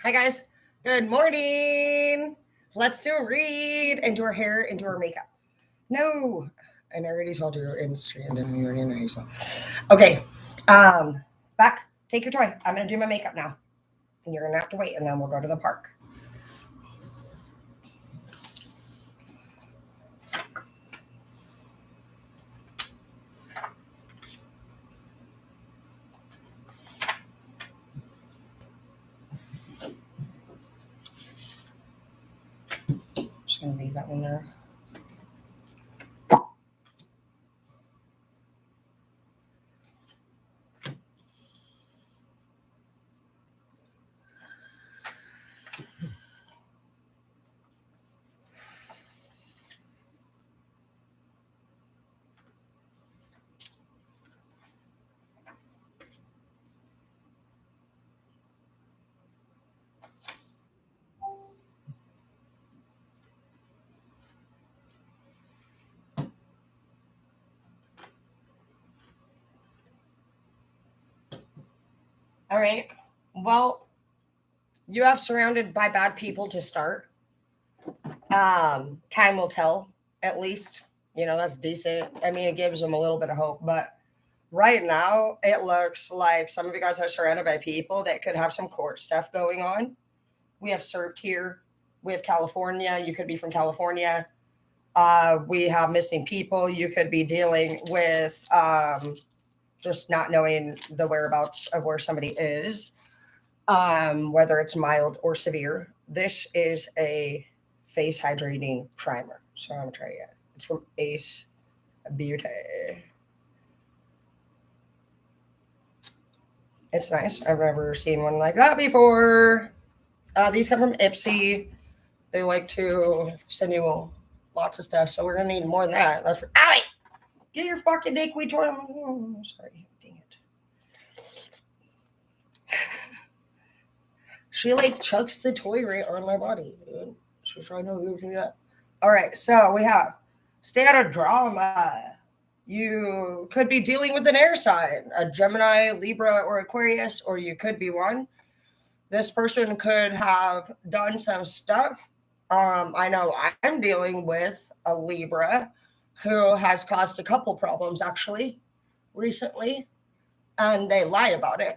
Hi, guys. Good morning. Let's do a read and do our hair and do our makeup. No, and I already told you your industry and then you already know so. Okay, back. Take your toy. I'm gonna do my makeup now, and you're gonna have to wait, and then we'll go to the park. Just gonna leave that one there. All right. Well, you have surrounded by bad people to start. Time will tell. At least that's decent. I mean, it gives them a little bit of hope, but right now, it looks like some of you guys are surrounded by people that could have some court stuff going on. We have served here. We have California. You could be from California. We have missing people. You could be dealing with just not knowing the whereabouts of where somebody is, whether it's mild or severe. This is a face hydrating primer. So I'm going to try it. It's from Ace Beauty. It's nice. I've never seen one like that before. These come from Ipsy. They like to send you lots of stuff, so we're gonna need more of that. That's for. Owie! Get your fucking dickweed toy. Oh, sorry, dang it. She like chucks the toy right on my body, dude. She's trying to do that. All right, so we have stay out of drama. You could be dealing with an air sign, a Gemini, Libra, or Aquarius, or you could be one. This person could have done some stuff. I know I'm dealing with a Libra who has caused a couple problems actually recently, and they lie about it.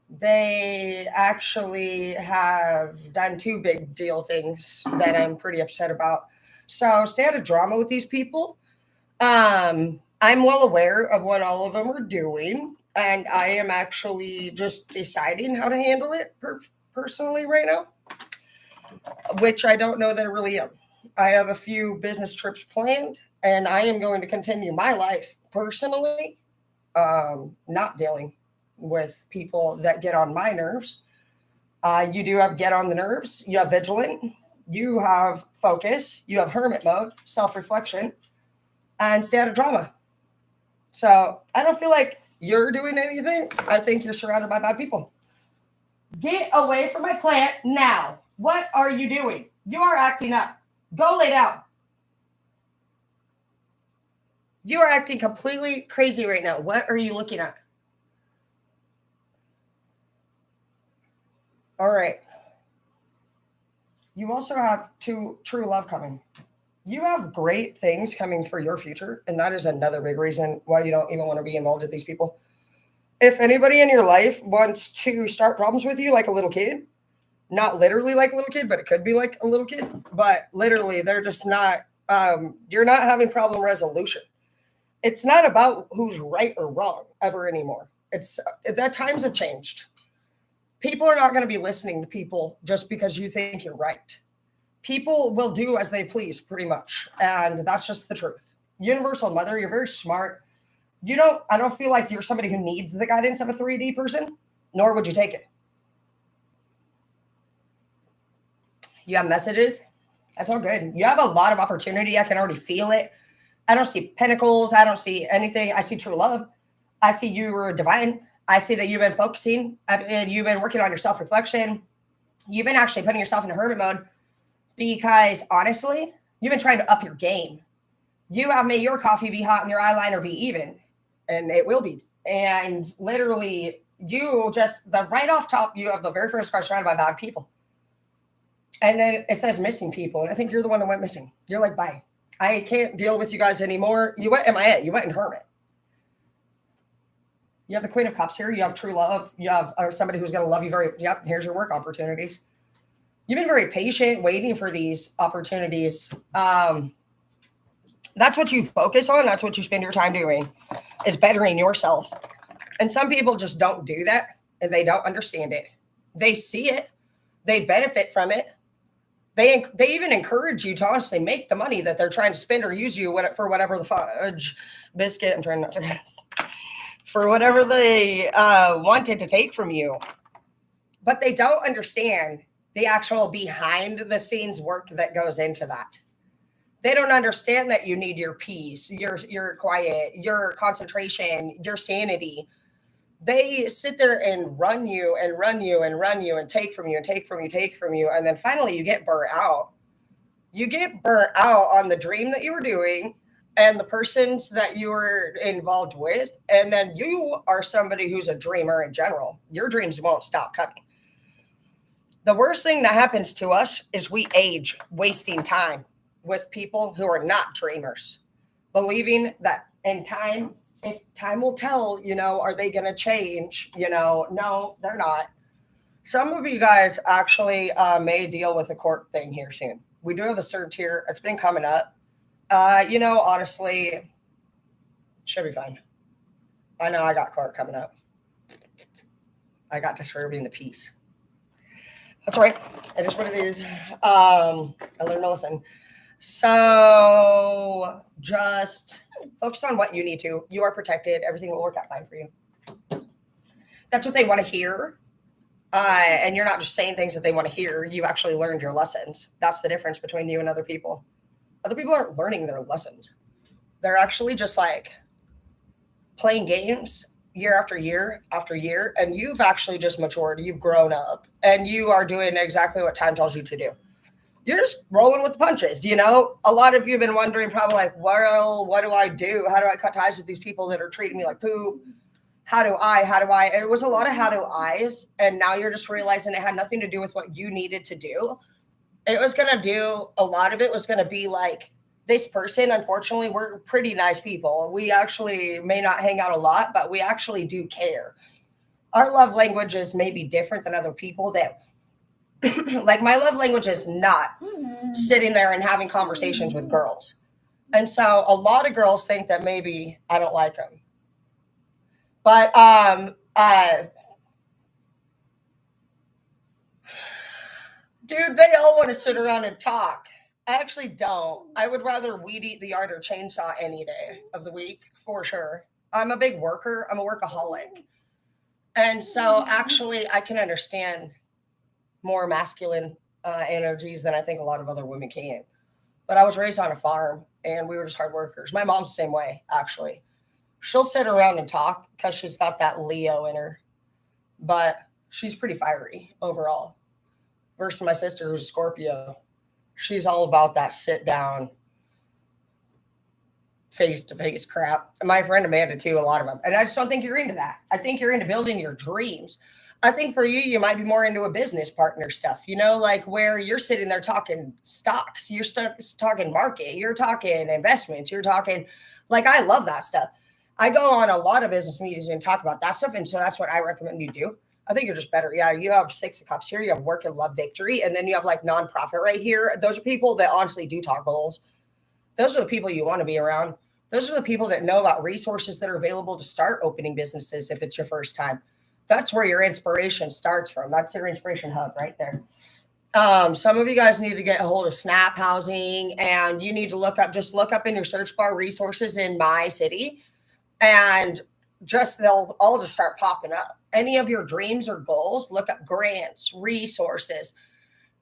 They actually have done two big deal things that I'm pretty upset about. So stay out of drama with these people. I'm well aware of what all of them are doing, and I am actually just deciding how to handle it personally right now, which I don't know that I really am. I have a few business trips planned, and I am going to continue my life personally, not dealing with people that get on my nerves. You do have get on the nerves, you have vigilant, you have focus, you have hermit mode, self reflection, and stay out of drama. So I don't feel like you're doing anything. I think you're surrounded by bad people. Get away from my plant now. What are you doing? You are acting up. Go lay down. You are acting completely crazy right now. What are you looking at? All right. You also have true love coming. You have great things coming for your future, and that is another big reason why you don't even want to be involved with these people. If anybody in your life wants to start problems with you like a little kid, not literally like a little kid, but it could be like a little kid, but literally they're just not, you're not having problem resolution. It's not about who's right or wrong ever anymore. It's that times have changed. People are not going to be listening to people just because you think you're right. People will do as they please pretty much, and that's just the truth. Universal mother, you're very smart. I don't feel like you're somebody who needs the guidance of a 3D person, nor would you take it. You have messages. That's all good. You have a lot of opportunity. I can already feel it. I don't see pentacles. I don't see anything. I see true love. I see you are divine. I see that you've been focusing and you've been working on your self-reflection. You've been actually putting yourself in a hermit mode because honestly, you've been trying to up your game. You have made your coffee be hot and your eyeliner be even, and it will be. And literally, You just, the right off top, you have the very first question surrounded by bad people. And then it says missing people. And I think you're the one that went missing. You're like, bye. I can't deal with you guys anymore. You went MIA. You went in hermit. You have the Queen of Cups here. You have true love. You have somebody who's going to love you very. Yep, here's your work opportunities. You've been very patient, waiting for these opportunities. That's what you focus on. That's what you spend your time doing, is bettering yourself. And some people just don't do that, and they don't understand it. They see it. They benefit from it. They even encourage you to honestly make the money that they're trying to spend or use you for whatever the fudge biscuit. I'm trying not to mess. For whatever they wanted to take from you. But they don't understand the actual behind the scenes work that goes into that. They don't understand that you need your peace, your quiet, your concentration, your sanity. They sit there and run you and run you and run you and take from you and take from you, take from you. And then finally you get burnt out. You get burnt out on the dream that you were doing and the persons that you were involved with. And then you are somebody who's a dreamer in general. Your dreams won't stop coming. The worst thing that happens to us is we age wasting time with people who are not dreamers, believing that in time, if time will tell, are they going to change? No, they're not. Some of you guys actually may deal with a court thing here soon. We do have a served here. It's been coming up. Honestly, should be fine. I know I got court coming up. I got disturbing the peace. That's all right. It is what it is. I learned to listen. So just focus on what you need to. You are protected. Everything will work out fine for you. That's what they want to hear. And you're not just saying things that they want to hear. You've actually learned your lessons. That's the difference between you and other people. Other people aren't learning their lessons. They're actually just like playing games year after year after year. And you've actually just matured. You've grown up. And you are doing exactly what time tells you to do. You're just rolling with the punches, A lot of you have been wondering probably like, well, what do I do? How do I cut ties with these people that are treating me like poop? How do I? It was a lot of how do I's. And now you're just realizing it had nothing to do with what you needed to do. It was going to do, a lot of it was going to be like, this person, unfortunately, we're pretty nice people. We actually may not hang out a lot, but we actually do care. Our love languages may be different than other people that like my love language is not sitting there and having conversations with girls. And so a lot of girls think that maybe I don't like them. But dude, they all want to sit around and talk. I actually don't. I would rather weed eat the yard or chainsaw any day of the week, for sure. I'm a big worker. I'm a workaholic. And so actually I can understand more masculine energies than I think a lot of other women can. But I was raised on a farm and we were just hard workers. My mom's the same way, actually. She'll sit around and talk because she's got that Leo in her. But she's pretty fiery overall. Versus my sister, who's a Scorpio. She's all about that sit down, face-to-face crap. And my friend Amanda, too, a lot of them. And I just don't think you're into that. I think you're into building your dreams. I think for you, you might be more into a business partner stuff, like where you're sitting there talking stocks, you're talking market, you're talking investments, you're talking, like, I love that stuff. I go on a lot of business meetings and talk about that stuff. And so that's what I recommend you do. I think you're just better. Yeah, you have 6 of Cups here. You have work and love victory. And then you have like nonprofit right here. Those are people that honestly do talk goals. Those are the people you want to be around. Those are the people that know about resources that are available to start opening businesses if it's your first time. That's where your inspiration starts from. That's your inspiration hub right there. Some of you guys need to get a hold of Snap Housing, and you need to look up in your search bar resources in my city, and they'll all just start popping up. Any of your dreams or goals, look up grants, resources,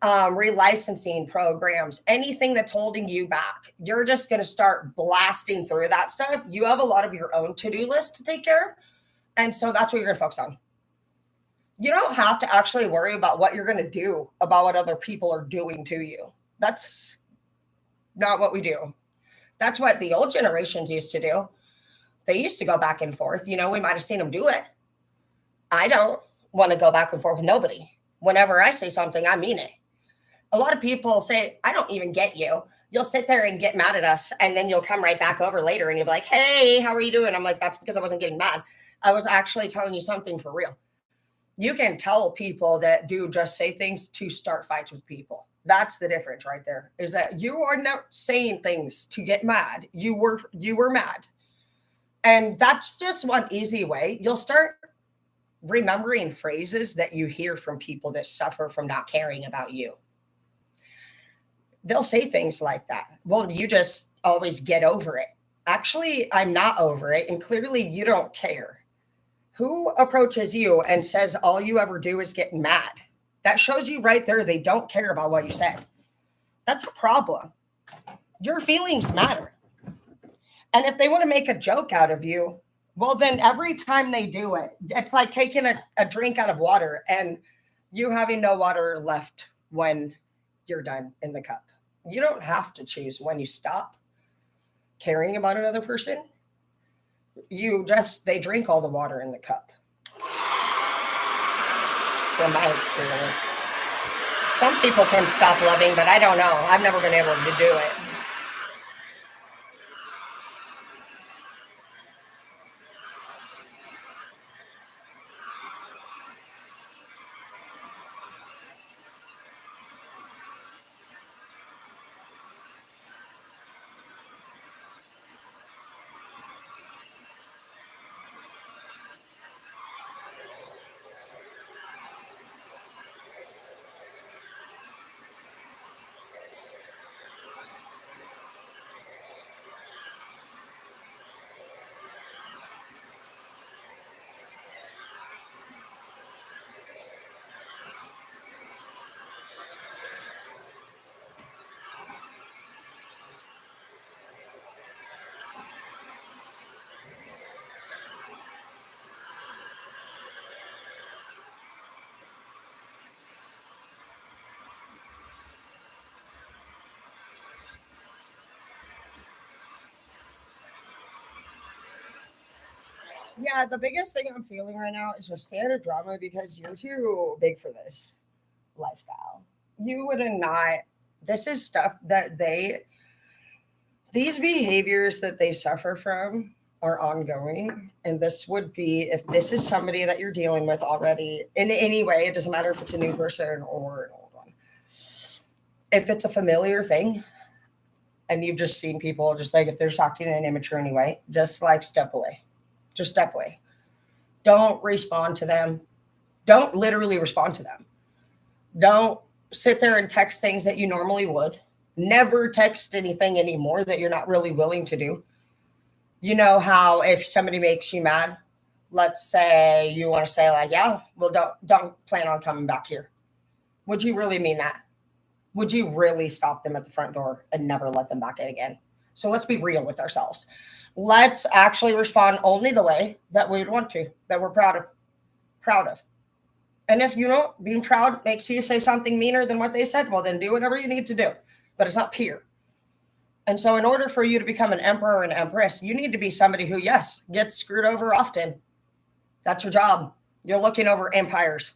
relicensing programs, anything that's holding you back. You're just going to start blasting through that stuff. You have a lot of your own to-do list to take care of. And so that's what you're going to focus on. You don't have to actually worry about what you're going to do about what other people are doing to you. That's not what we do. That's what the old generations used to do. They used to go back and forth. We might have seen them do it. I don't want to go back and forth with nobody. Whenever I say something, I mean it. A lot of people say, I don't even get you. You'll sit there and get mad at us, and then you'll come right back over later and you'll be like, hey, how are you doing? I'm like, that's because I wasn't getting mad. I was actually telling you something for real. You can tell people that do just say things to start fights with people. That's the difference right there, is that you are not saying things to get mad. You were mad. And that's just one easy way. You'll start remembering phrases that you hear from people that suffer from not caring about you. They'll say things like that. Well, you just always get over it. Actually, I'm not over it. And clearly, you don't care. Who approaches you and says all you ever do is get mad? That shows you right there they don't care about what you said. That's a problem. Your feelings matter. And if they want to make a joke out of you, well, then every time they do it, it's like taking a drink out of water and you having no water left when you're done in the cup. You don't have to choose when you stop caring about another person. They drink all the water in the cup. From my experience. Some people can stop loving, but I don't know. I've never been able to do it. Yeah, the biggest thing I'm feeling right now is just stay out of drama because you're too big for this lifestyle. You would not. This is stuff that these behaviors that they suffer from are ongoing. And this would be if this is somebody that you're dealing with already in any way, it doesn't matter if it's a new person or an old one. If it's a familiar thing and you've just seen people just like if they're acting in an immature anyway, just like step away. Just step away. Don't respond to them. Don't literally respond to them. Don't sit there and text things that you normally would. Never text anything anymore that you're not really willing to do. You know how if somebody makes you mad, let's say you want to say like, yeah, well, don't plan on coming back here. Would you really mean that? Would you really stop them at the front door and never let them back in again? So let's be real with ourselves. Let's actually respond only the way that we would want to, that we're proud of. And if you know being proud makes you say something meaner than what they said, well, then do whatever you need to do. But it's not peer. And so in order for you to become an emperor or an empress, you need to be somebody who, yes, gets screwed over often. That's your job. You're looking over empires.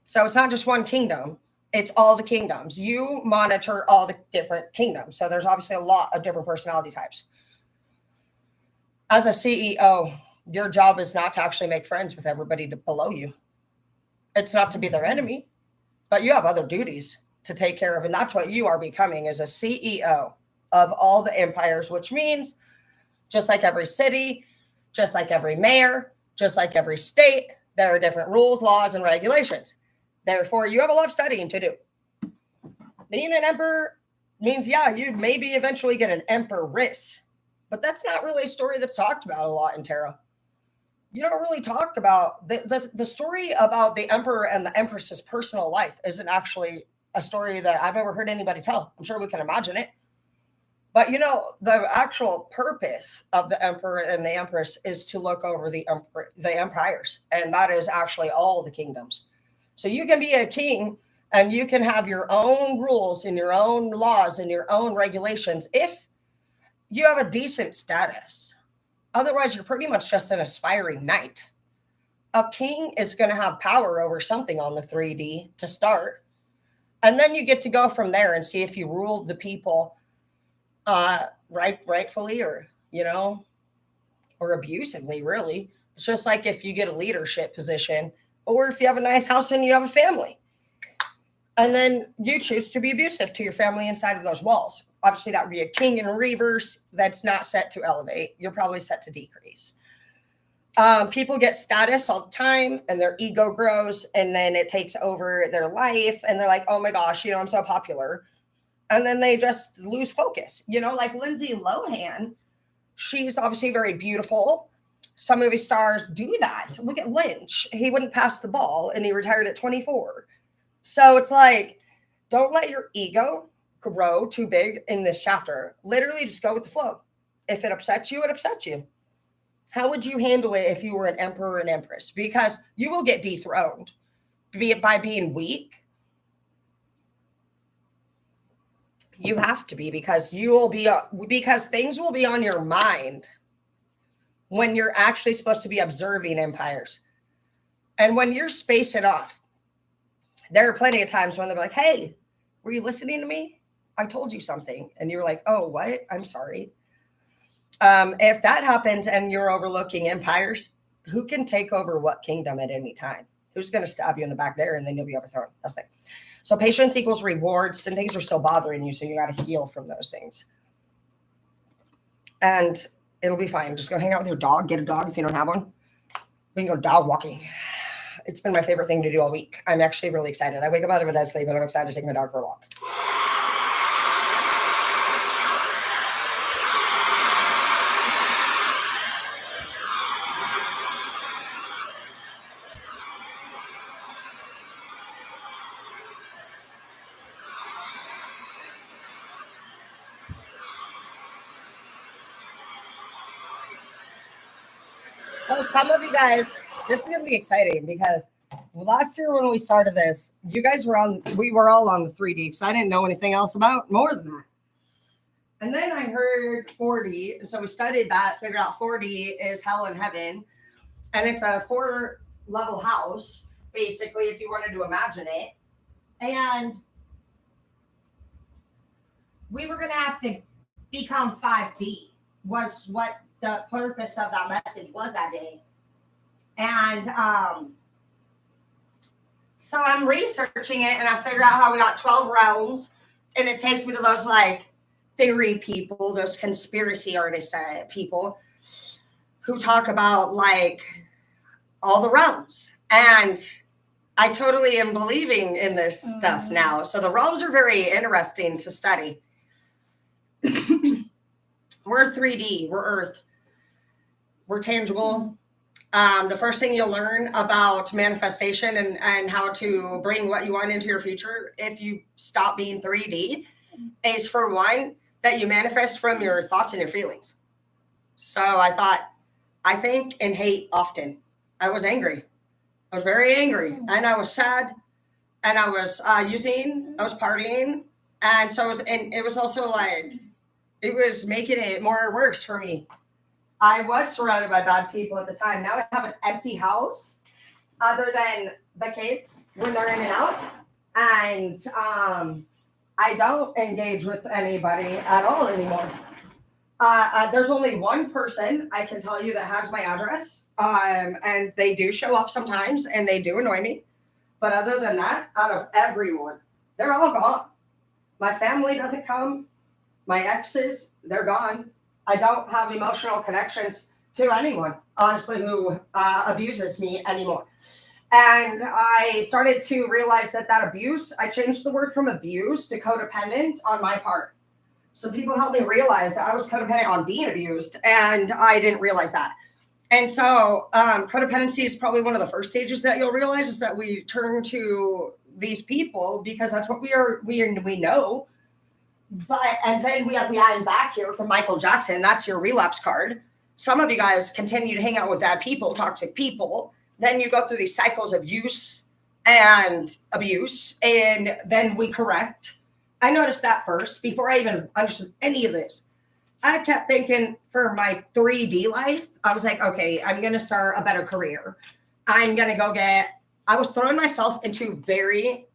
So it's not just one kingdom. It's all the kingdoms. You monitor all the different kingdoms. So there's obviously a lot of different personality types. As a CEO, your job is not to actually make friends with everybody below you. It's not to be their enemy, but you have other duties to take care of. And that's what you are becoming as a CEO of all the empires, which means just like every city, just like every mayor, just like every state, there are different rules, laws, and regulations. Therefore, you have a lot of studying to do. Being an emperor means, yeah, you maybe eventually get an empress, but that's not really a story that's talked about a lot in tarot. You don't really talk about the story about the emperor and the empress's personal life isn't actually a story that I've ever heard anybody tell. I'm sure we can imagine it. But the actual purpose of the emperor and the empress is to look over the empires, and that is actually all the kingdoms. So you can be a king and you can have your own rules and your own laws and your own regulations if you have a decent status. Otherwise, you're pretty much just an aspiring knight. A king is going to have power over something on the 3D to start. And then you get to go from there and see if you ruled the people rightfully or, or abusively, really. It's just like if you get a leadership position or if you have a nice house and you have a family. And then you choose to be abusive to your family inside of those walls. Obviously, that would be a king in reverse that's not set to elevate. You're probably set to decrease. People get status all the time and their ego grows and then it takes over their life and they're like, oh my gosh, I'm so popular. And then they just lose focus. Like Lindsay Lohan, she's obviously very beautiful. Some movie stars do that. Look at Lynch. He wouldn't pass the ball and he retired at 24. So it's like, don't let your ego grow too big in this chapter. Literally just go with the flow. If it upsets you, it upsets you. How would you handle it if you were an emperor and empress? Because you will get dethroned, be it by being weak. You have to be because things will be on your mind when you're actually supposed to be observing empires. And when you're spacing off, there are plenty of times when they're like, hey, were you listening to me? I told you something. And you're like, oh, what? I'm sorry. If that happens and you're overlooking empires, who can take over what kingdom at any time? Who's going to stab you in the back there and then you'll be overthrown? That's the thing. So patience equals rewards and things are still bothering you. So you got to heal from those things. And it'll be fine. Just go hang out with your dog. Get a dog if you don't have one. We can go dog walking. It's been my favorite thing to do all week. I'm actually really excited. I wake up out of a dead sleep and I'm excited to take my dog for a walk. So some of you guys, this is going to be exciting because last year when we started this, we were all on the 3D because I didn't know anything else about more than that. And then I heard 4D. And so we studied that, figured out 4D is hell and heaven. And it's a 4-level house, basically, if you wanted to imagine it. And we were going to have to become 5D was what the purpose of that message was that day. And so I'm researching it and I figure out how we got 12 realms. And it takes me to those like theory people, those conspiracy artist people who talk about like all the realms. And I totally am believing in this stuff now. So the realms are very interesting to study. We're 3D, we're Earth, we're tangible. The first thing you'll learn about manifestation and how to bring what you want into your future if you stop being 3D is, for one, that you manifest from your thoughts and your feelings. So I think and hate often. I was angry. I was very angry and I was sad and I was I was partying. And so it was also like, it was making it more worse for me. I was surrounded by bad people at the time. Now I have an empty house other than the kids when they're in and out. And I don't engage with anybody at all anymore. There's only one person I can tell you that has my address. And they do show up sometimes and they do annoy me. But other than that, out of everyone, they're all gone. My family doesn't come. My exes, they're gone. I don't have emotional connections to anyone, honestly, who abuses me anymore. And I started to realize that abuse, I changed the word from abuse to codependent on my part. So people helped me realize that I was codependent on being abused, and I didn't realize that. And so codependency is probably one of the first stages that you'll realize is that we turn to these people because that's what we know. And then we have the I'm back here from Michael Jackson. That's your relapse card. Some of you guys continue to hang out with bad people, toxic people. Then you go through these cycles of use and abuse, and then we correct. I noticed that first before I even understood any of this. I kept thinking for my 3D life, I was like, okay, I'm going to start a better career. I'm going to go I was throwing myself into very,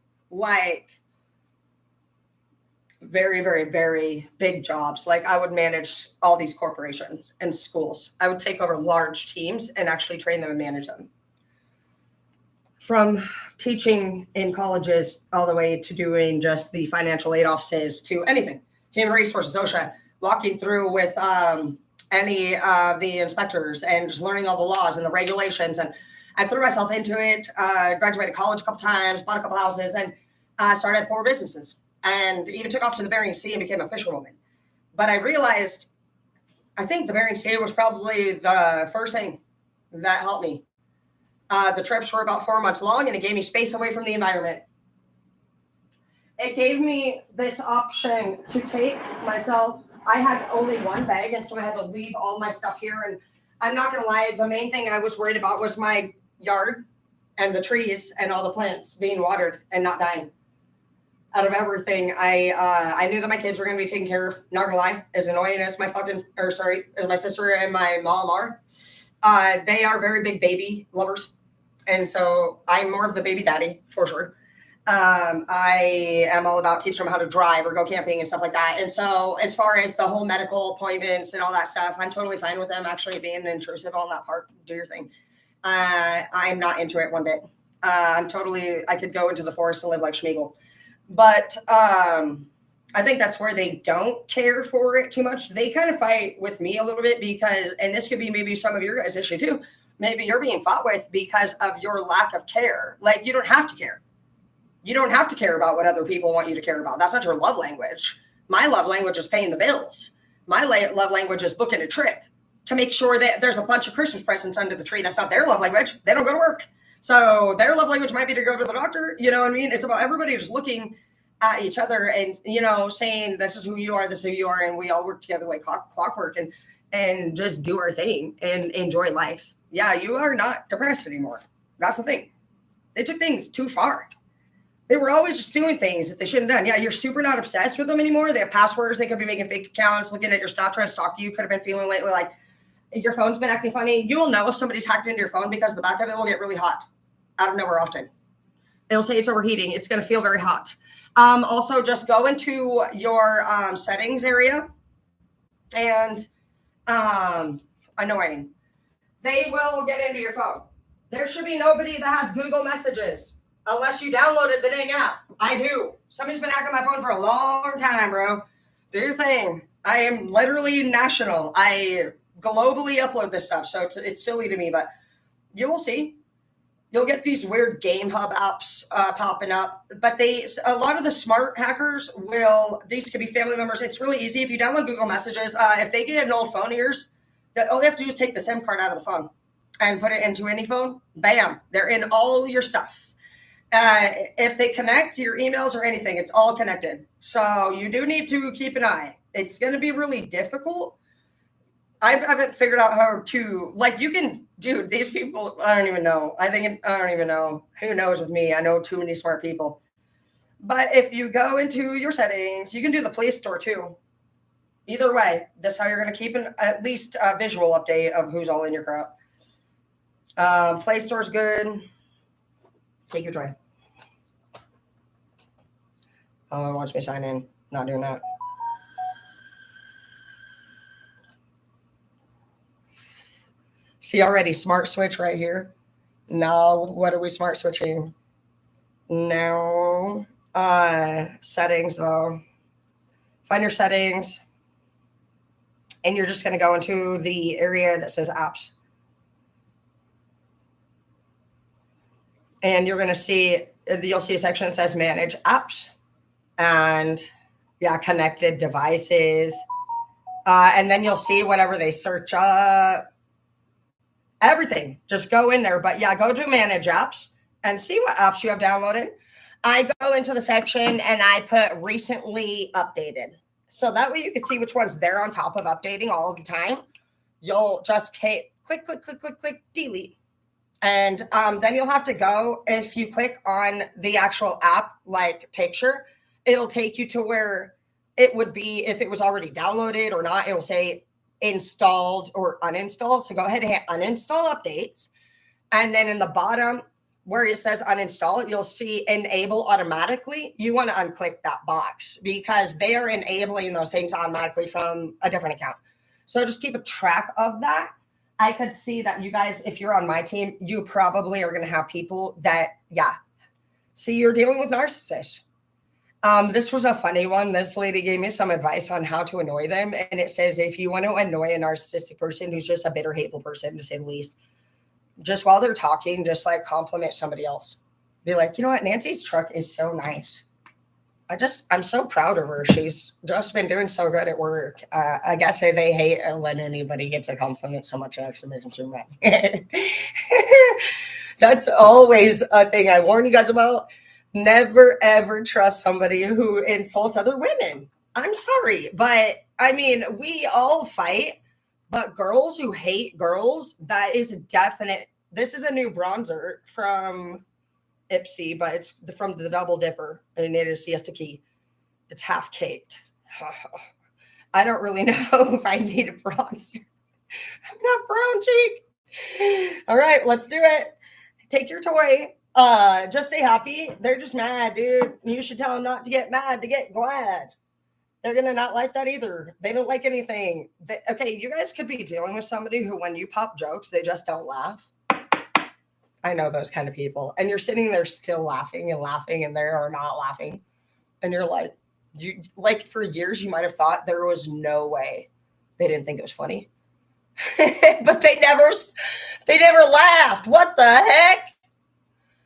very, very big jobs. Like I would manage all these corporations and schools. I would take over large teams and actually train them and manage them. From teaching in colleges all the way to doing just the financial aid offices to anything, human resources, OSHA, walking through with any of the inspectors and just learning all the laws and the regulations. And I threw myself into it, graduated college a couple times, bought a couple houses, and started 4 businesses. And even took off to the Bering Sea and became a fisherwoman. But I realized, I think the Bering Sea was probably the first thing that helped me. The trips were about 4 months long, and it gave me space away from the environment. It gave me this option to take myself. I had only one bag, and so I had to leave all my stuff here. And I'm not going to lie, the main thing I was worried about was my yard and the trees and all the plants being watered and not dying. Out of everything, I knew that my kids were going to be taken care of. Not gonna lie, as annoying as as my sister and my mom are, they are very big baby lovers, and so I'm more of the baby daddy for sure. I am all about teaching them how to drive or go camping and stuff like that. And so, as far as the whole medical appointments and all that stuff, I'm totally fine with them actually being intrusive on that part. Do your thing. I'm not into it one bit. I could go into the forest and live like Schmeagol. But I think that's where they don't care for it too much. They kind of fight with me a little bit because, and this could be maybe some of your guys' issue too, maybe you're being fought with because of your lack of care. Like, you don't have to care. You don't have to care about what other people want you to care about. That's not your love language. My love language is paying the bills. My love language is booking a trip to make sure that there's a bunch of Christmas presents under the tree. That's not their love language. They don't go to work. So their love language might be to go to the doctor. You know what I mean? It's about everybody just looking at each other and, saying, this is who you are, this is who you are. And we all work together like clockwork and just do our thing and enjoy life. Yeah, you are not depressed anymore. That's the thing. They took things too far. They were always just doing things that they shouldn't have done. Yeah, you're super not obsessed with them anymore. They have passwords. They could be making fake accounts, looking at your stuff, trying to stalk you. Could have been feeling lately like your phone's been acting funny. You'll know if somebody's hacked into your phone because the back of it will get really hot out of nowhere often. It'll say it's overheating. It's going to feel very hot. Also, just go into your settings area and annoying. They will get into your phone. There should be nobody that has Google Messages unless you downloaded the dang app. I do. Somebody's been hacking my phone for a long time, bro. Do your thing. I am literally national. I globally upload this stuff, so it's silly to me, but you will see. You'll get these weird game hub apps popping up, but a lot of the smart hackers these could be family members. It's really easy. If you download Google Messages, if they get an old phone of yours, all they have to do is take the SIM card out of the phone and put it into any phone. Bam, they're in all your stuff. If they connect to your emails or anything, it's all connected. So you do need to keep an eye. It's going to be really difficult. I haven't figured out how to, dude, these people, I don't even know. I don't even know. Who knows with me? I know too many smart people. But if you go into your settings, you can do the Play Store too. Either way, that's how you're going to keep at least a visual update of who's all in your crowd. Play Store's good. Take your try. Oh, it wants me to sign in. Not doing that. See already, smart switch right here. Now, what are we smart switching? Now, settings though. Find your settings. And you're just going to go into the area that says apps. And you'll see a section that says manage apps. And yeah, connected devices. And then you'll see whatever they search up. Everything. Just go in there. But yeah, go to manage apps and see what apps you have downloaded. I go into the section and I put recently updated. So that way you can see which ones they're on top of updating all of the time. You'll just hit click, delete. And then you'll have to go, if you click on the actual app like picture, it'll take you to where it would be if it was already downloaded or not. It'll say installed or uninstalled. So go ahead and hit uninstall updates. And then in the bottom where it says uninstall, you'll see enable automatically. You want to unclick that box because they are enabling those things automatically from a different account. So just keep a track of that. I could see that you guys, if you're on my team, you probably are going to have people that, see, you're dealing with narcissists. This was a funny one. This lady gave me some advice on how to annoy them. And it says, if you want to annoy a narcissistic person who's just a bitter, hateful person, to say the least, just while they're talking, just like compliment somebody else. Be like, you know what? Nancy's truck is so nice. I'm so proud of her. She's just been doing so good at work. I guess they hate when anybody gets a compliment so much. It actually makes them so mad. That's always a thing I warn you guys about. Never, ever trust somebody who insults other women. I'm sorry. But I mean, we all fight. But girls who hate girls, that is a definite. This is a new bronzer from Ipsy, but it's from the Double Dipper, and it is Siesta Key. It's half caked. I don't really know if I need a bronzer. I'm not brown cheek. All right, let's do it. Take your toy. Just stay happy. They're just mad, dude. You should tell them not to get mad, to get glad. They're going to not like that either. They don't like anything. Okay, you guys could be dealing with somebody who, when you pop jokes, they just don't laugh. I know those kind of people. And you're sitting there still laughing, and they are not laughing. And you're like, for years, you might have thought there was no way they didn't think it was funny. But they never laughed. What the heck?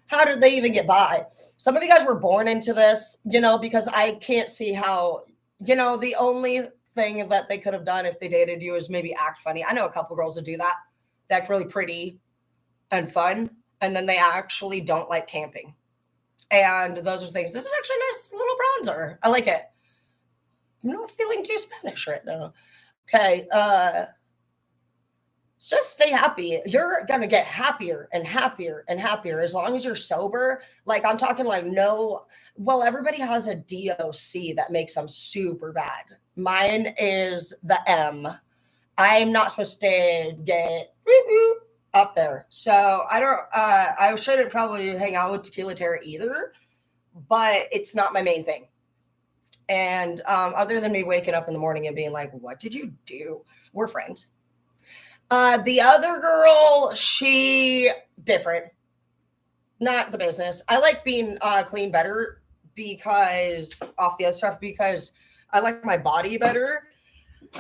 How did they even get by? Some of you guys were born into this, because I can't see how, the only thing that they could have done if they dated you is maybe act funny. I know a couple girls that do that. They act really pretty and fun. And then they actually don't like camping. And those are things. This is actually a nice little bronzer. I like it. I'm not feeling too Spanish right now. Okay. Just stay happy. You're going to get happier and happier and happier as long as you're sober. Like, I'm talking like everybody has a DOC that makes them super bad. Mine is the M. I'm not supposed to get up there. So I shouldn't probably hang out with Tequila Terra either, but it's not my main thing. And other than me waking up in the morning and being like, what did you do? We're friends. The other girl, she different. Not the business. I like being clean better because off the other stuff, because I like my body better.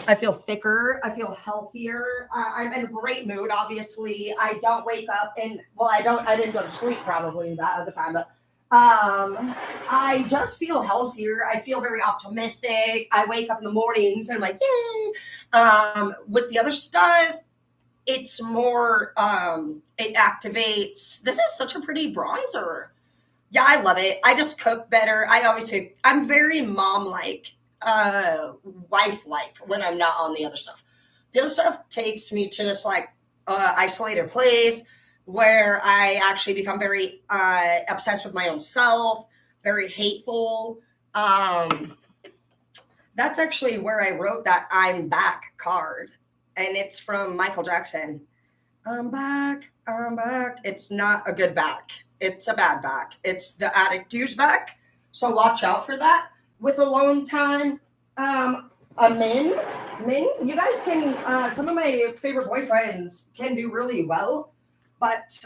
I feel thicker. I feel healthier. I'm in a great mood. Obviously, I don't wake up I didn't go to sleep probably that other time, but I just feel healthier. I feel very optimistic. I wake up in the mornings and I'm like, yay. With the other stuff, it's more, it activates. This is such a pretty bronzer. Yeah, I love it. I just cook better. I'm very mom-like, wife-like when I'm not on the other stuff. The other stuff takes me to this isolated place where I actually become very obsessed with my own self, very hateful. That's actually where I wrote that I'm back card. And it's from Michael Jackson. I'm back. It's not a good back. It's a bad back. It's the addict use back. So watch out for that. With alone time, a Min, you guys can, some of my favorite boyfriends can do really well. But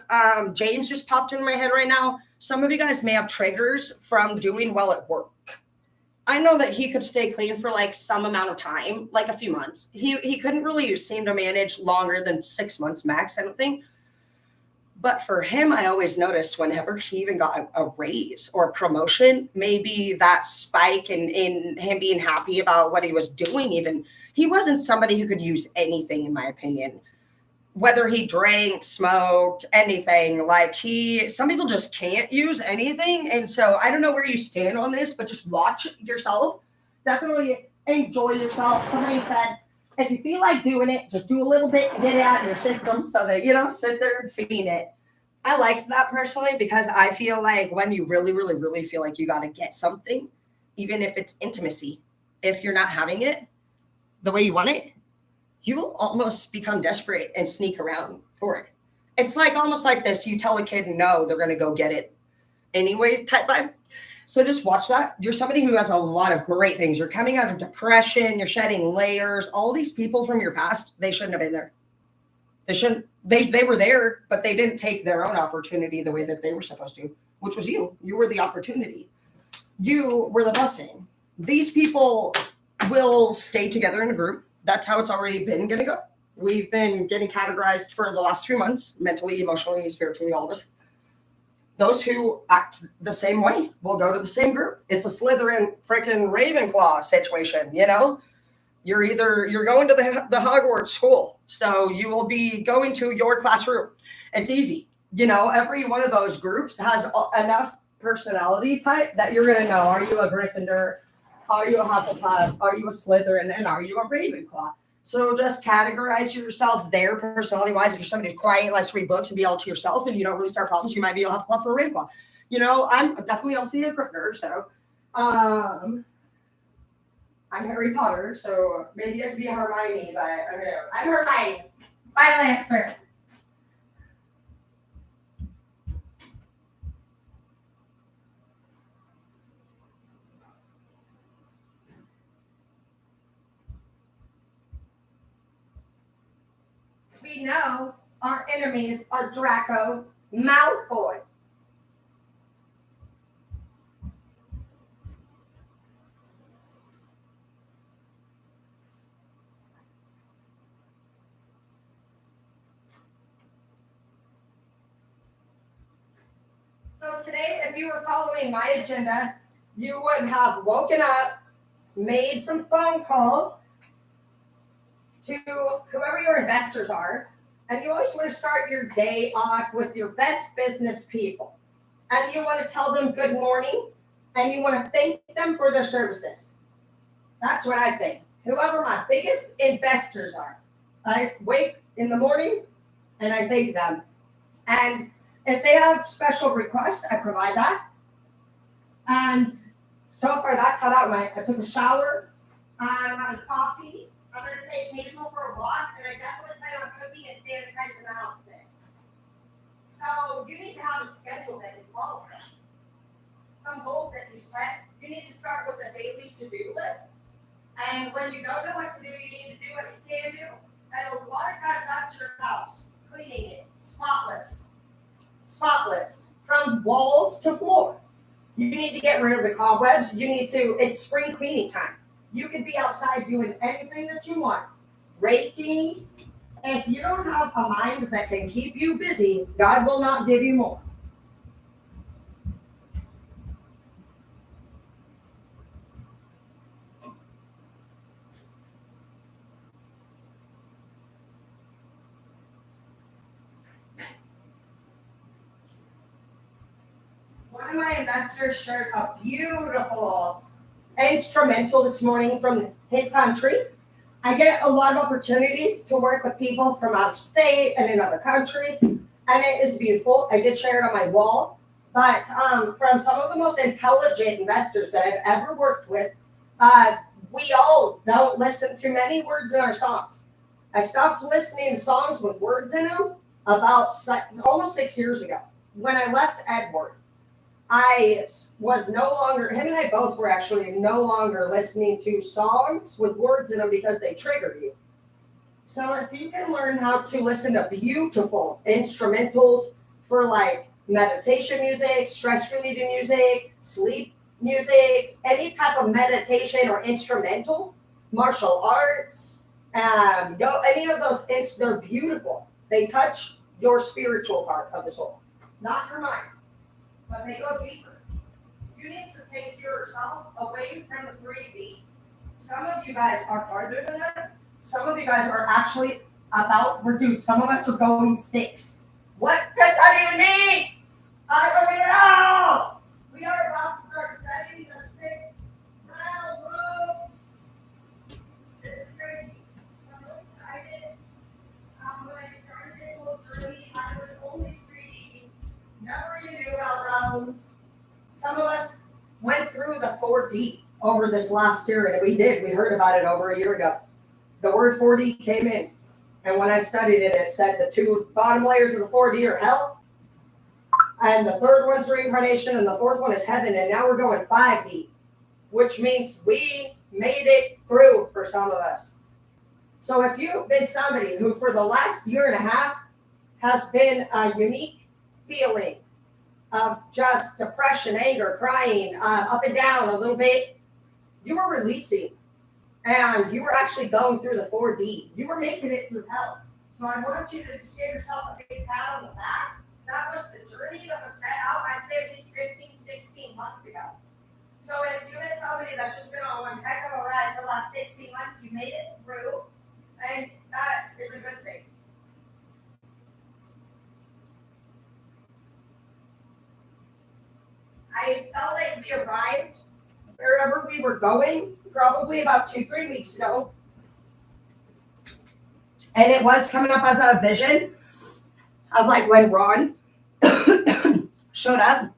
James just popped into my head right now. Some of you guys may have triggers from doing well at work. I know that he could stay clean for some amount of time, like a few months. He couldn't really seem to manage longer than 6 months max, I don't think. But for him, I always noticed whenever he even got a raise or a promotion, maybe that spike in him being happy about what he was doing, even he wasn't somebody who could use anything, in my opinion. Whether he drank, smoked, anything, some people just can't use anything. And so I don't know where you stand on this, but just watch yourself. Definitely enjoy yourself. Somebody said, if you feel like doing it, just do a little bit and get it out of your system so that you don't sit there and feed it. I liked that personally because I feel like when you really, really, really feel like you got to get something, even if it's intimacy, if you're not having it the way you want it, you will almost become desperate and sneak around for it. It's like almost like this. You tell a kid no, they're going to go get it anyway type vibe. So just watch that. You're somebody who has a lot of great things. You're coming out of depression. You're shedding layers. All these people from your past, they shouldn't have been there. They shouldn't. They were there, but they didn't take their own opportunity the way that they were supposed to, which was you. You were the opportunity. You were the blessing. These people will stay together in a group. That's how it's already been going to go. We've been getting categorized for the last 3 months, mentally, emotionally, spiritually, all of us. Those who act the same way will go to the same group. It's a Slytherin freaking Ravenclaw situation, you know? You're going to the Hogwarts school, so you will be going to your classroom. It's easy. You know, every one of those groups has enough personality type that you're going to know, are you a Gryffindor? Are you a Hufflepuff? Are you a Slytherin? And are you a Ravenclaw? So just categorize yourself there personality-wise. If you're somebody who's quiet, likes to read books and be all to yourself and you don't really start problems, you might be a Hufflepuff or a Ravenclaw. You know, I'm definitely also a Gryffindor, so I'm Harry Potter, so maybe I could be a Hermione, but I'm Hermione. Final answer. We know our enemies are Draco Malfoy. So today, if you were following my agenda, you would have woken up, made some phone calls to whoever your investors are, and you always want to start your day off with your best business people. And you want to tell them good morning, and you want to thank them for their services. That's what I think. Whoever my biggest investors are, I wake in the morning and I thank them. And if they have special requests, I provide that. And so far, that's how that went. I took a shower, I'm having coffee, I'm going to take Hazel for a walk, and I definitely plan on cooking and sanitizing the house today. So you need to have a schedule that you follow. Some goals that you set, you need to start with a daily to-do list. And when you don't know what to do, you need to do what you can do. And a lot of times that's your house, cleaning it, spotless, from walls to floor. You need to get rid of the cobwebs. It's spring cleaning time. You could be outside doing anything that you want. Raking. If you don't have a mind that can keep you busy, God will not give you more. One of my investors shared a beautiful instrumental this morning from his country. I get a lot of opportunities to work with people from out of state and in other countries, and it is beautiful. I did share it on my wall, but from some of the most intelligent investors that I've ever worked with, we all don't listen to many words in our songs. I stopped listening to songs with words in them about almost 6 years ago when I left Edward. I was no longer, him and I both were actually no longer listening to songs with words in them because they trigger you. So if you can learn how to listen to beautiful instrumentals for like meditation music, stress relieving music, sleep music, any type of meditation or instrumental, martial arts, any of those, they're beautiful. They touch your spiritual part of the soul, not your mind. But they go deeper. You need to take yourself away from the 3D. Some of you guys are farther than that. Some of you guys are actually some of us are going 6. What does that even mean? I don't even know. We are about to start studying the 6th railroad. This is crazy. I'm so excited. When I started this whole journey, I was only 3D. Never even knew about rounds. Some of us went through the 4D over this last year, and we did. We heard about it over a year ago. The word 4D came in. And when I studied it, it said the two bottom layers of the 4D are hell, and the third one's reincarnation, and the fourth one is heaven. And now we're going 5D, which means we made it through for some of us. So if you've been somebody who for the last year and a half has been a unique feeling of just depression, anger, crying, up and down a little bit, you were releasing. And you were actually going through the 4D. You were making it through hell. So I want you to just give yourself a big pat on the back. That was the journey that was set out, I say, at least 15, 16 months ago. So if you miss somebody that's just been on one heck of a ride for the last 16 months, you made it through, and that is a good thing. I felt like we arrived wherever we were going probably about 2-3 weeks ago. And it was coming up as a vision of like when Ron showed up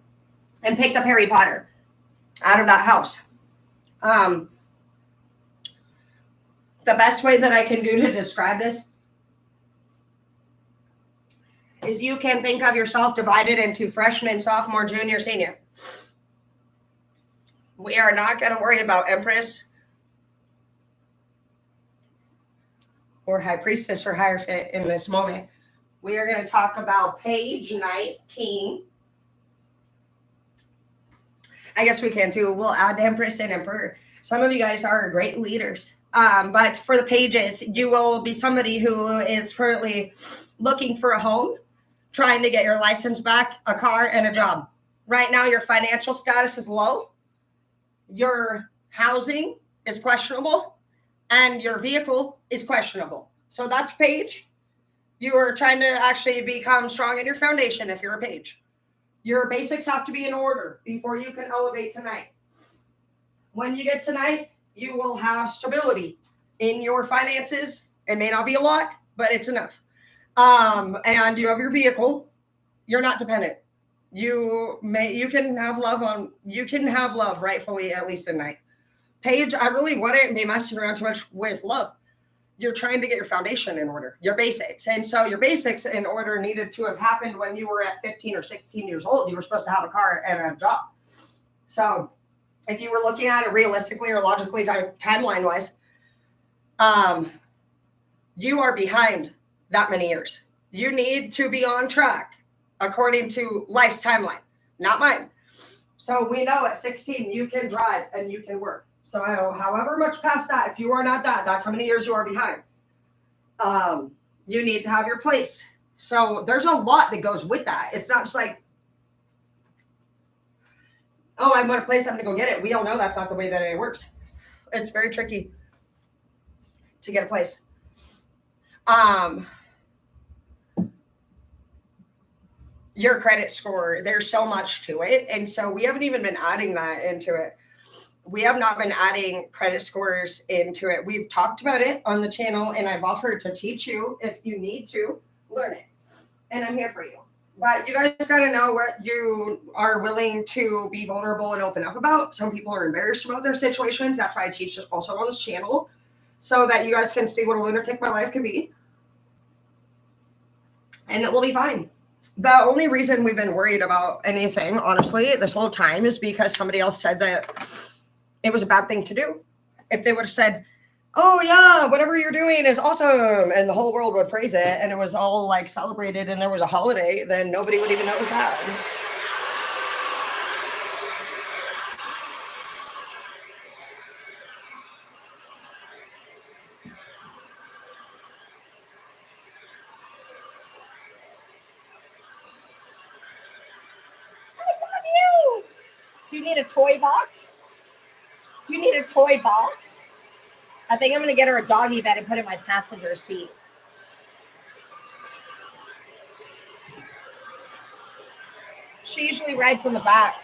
and picked up Harry Potter out of that house. The best way that I can do to describe this is you can think of yourself divided into freshman, sophomore, junior, senior. We are not going to worry about Empress or High Priestess or Hierophant in this moment. We are going to talk about Page, Knight, King. I guess we can too. We'll add Empress and Emperor. Some of you guys are great leaders. But for the Pages, you will be somebody who is currently looking for a home, trying to get your license back, a car, and a job. Right now, your financial status is low. Your housing is questionable, and your vehicle is questionable. So that's Page. You are trying to actually become strong in your foundation if you're a Page. Your basics have to be in order before you can elevate to Knight. When you get to Knight, you will have stability in your finances. It may not be a lot, but it's enough. And you have your vehicle. You're not dependent. You can have love rightfully, at least at Knight. Page, I really wouldn't be messing around too much with love. You're trying to get your foundation in order, your basics. And so your basics in order needed to have happened when you were at 15 or 16 years old. You were supposed to have a car and a job. So if you were looking at it realistically or logically, timeline-wise, you are behind that many years. You need to be on track according to life's timeline, not mine. So we know at 16, you can drive and you can work. So however much past that, if you are not that, that's how many years you are behind. You need to have your place. So there's a lot that goes with that. It's not just like, oh, I want a place, I'm going to go get it. We all know that's not the way that it works. It's very tricky to get a place. Your credit score, there's so much to it. And so we haven't even been adding that into it. We have not been adding credit scores into it. We've talked about it on the channel, and I've offered to teach you if you need to learn it. And I'm here for you. But you guys got to know what you are willing to be vulnerable and open up about. Some people are embarrassed about their situations. That's why I teach this also on this channel, so that you guys can see what a lunatic my life can be. And it will be fine. The only reason we've been worried about anything, honestly, this whole time is because somebody else said that it was a bad thing to do. If they would have said, oh yeah, whatever you're doing is awesome, and the whole world would praise it, and it was all like celebrated and there was a holiday, then nobody would even know it was bad. Do you need a toy box? Do you need a toy box? I think I'm going to get her a doggy bed and put it in my passenger seat. She usually rides in the back.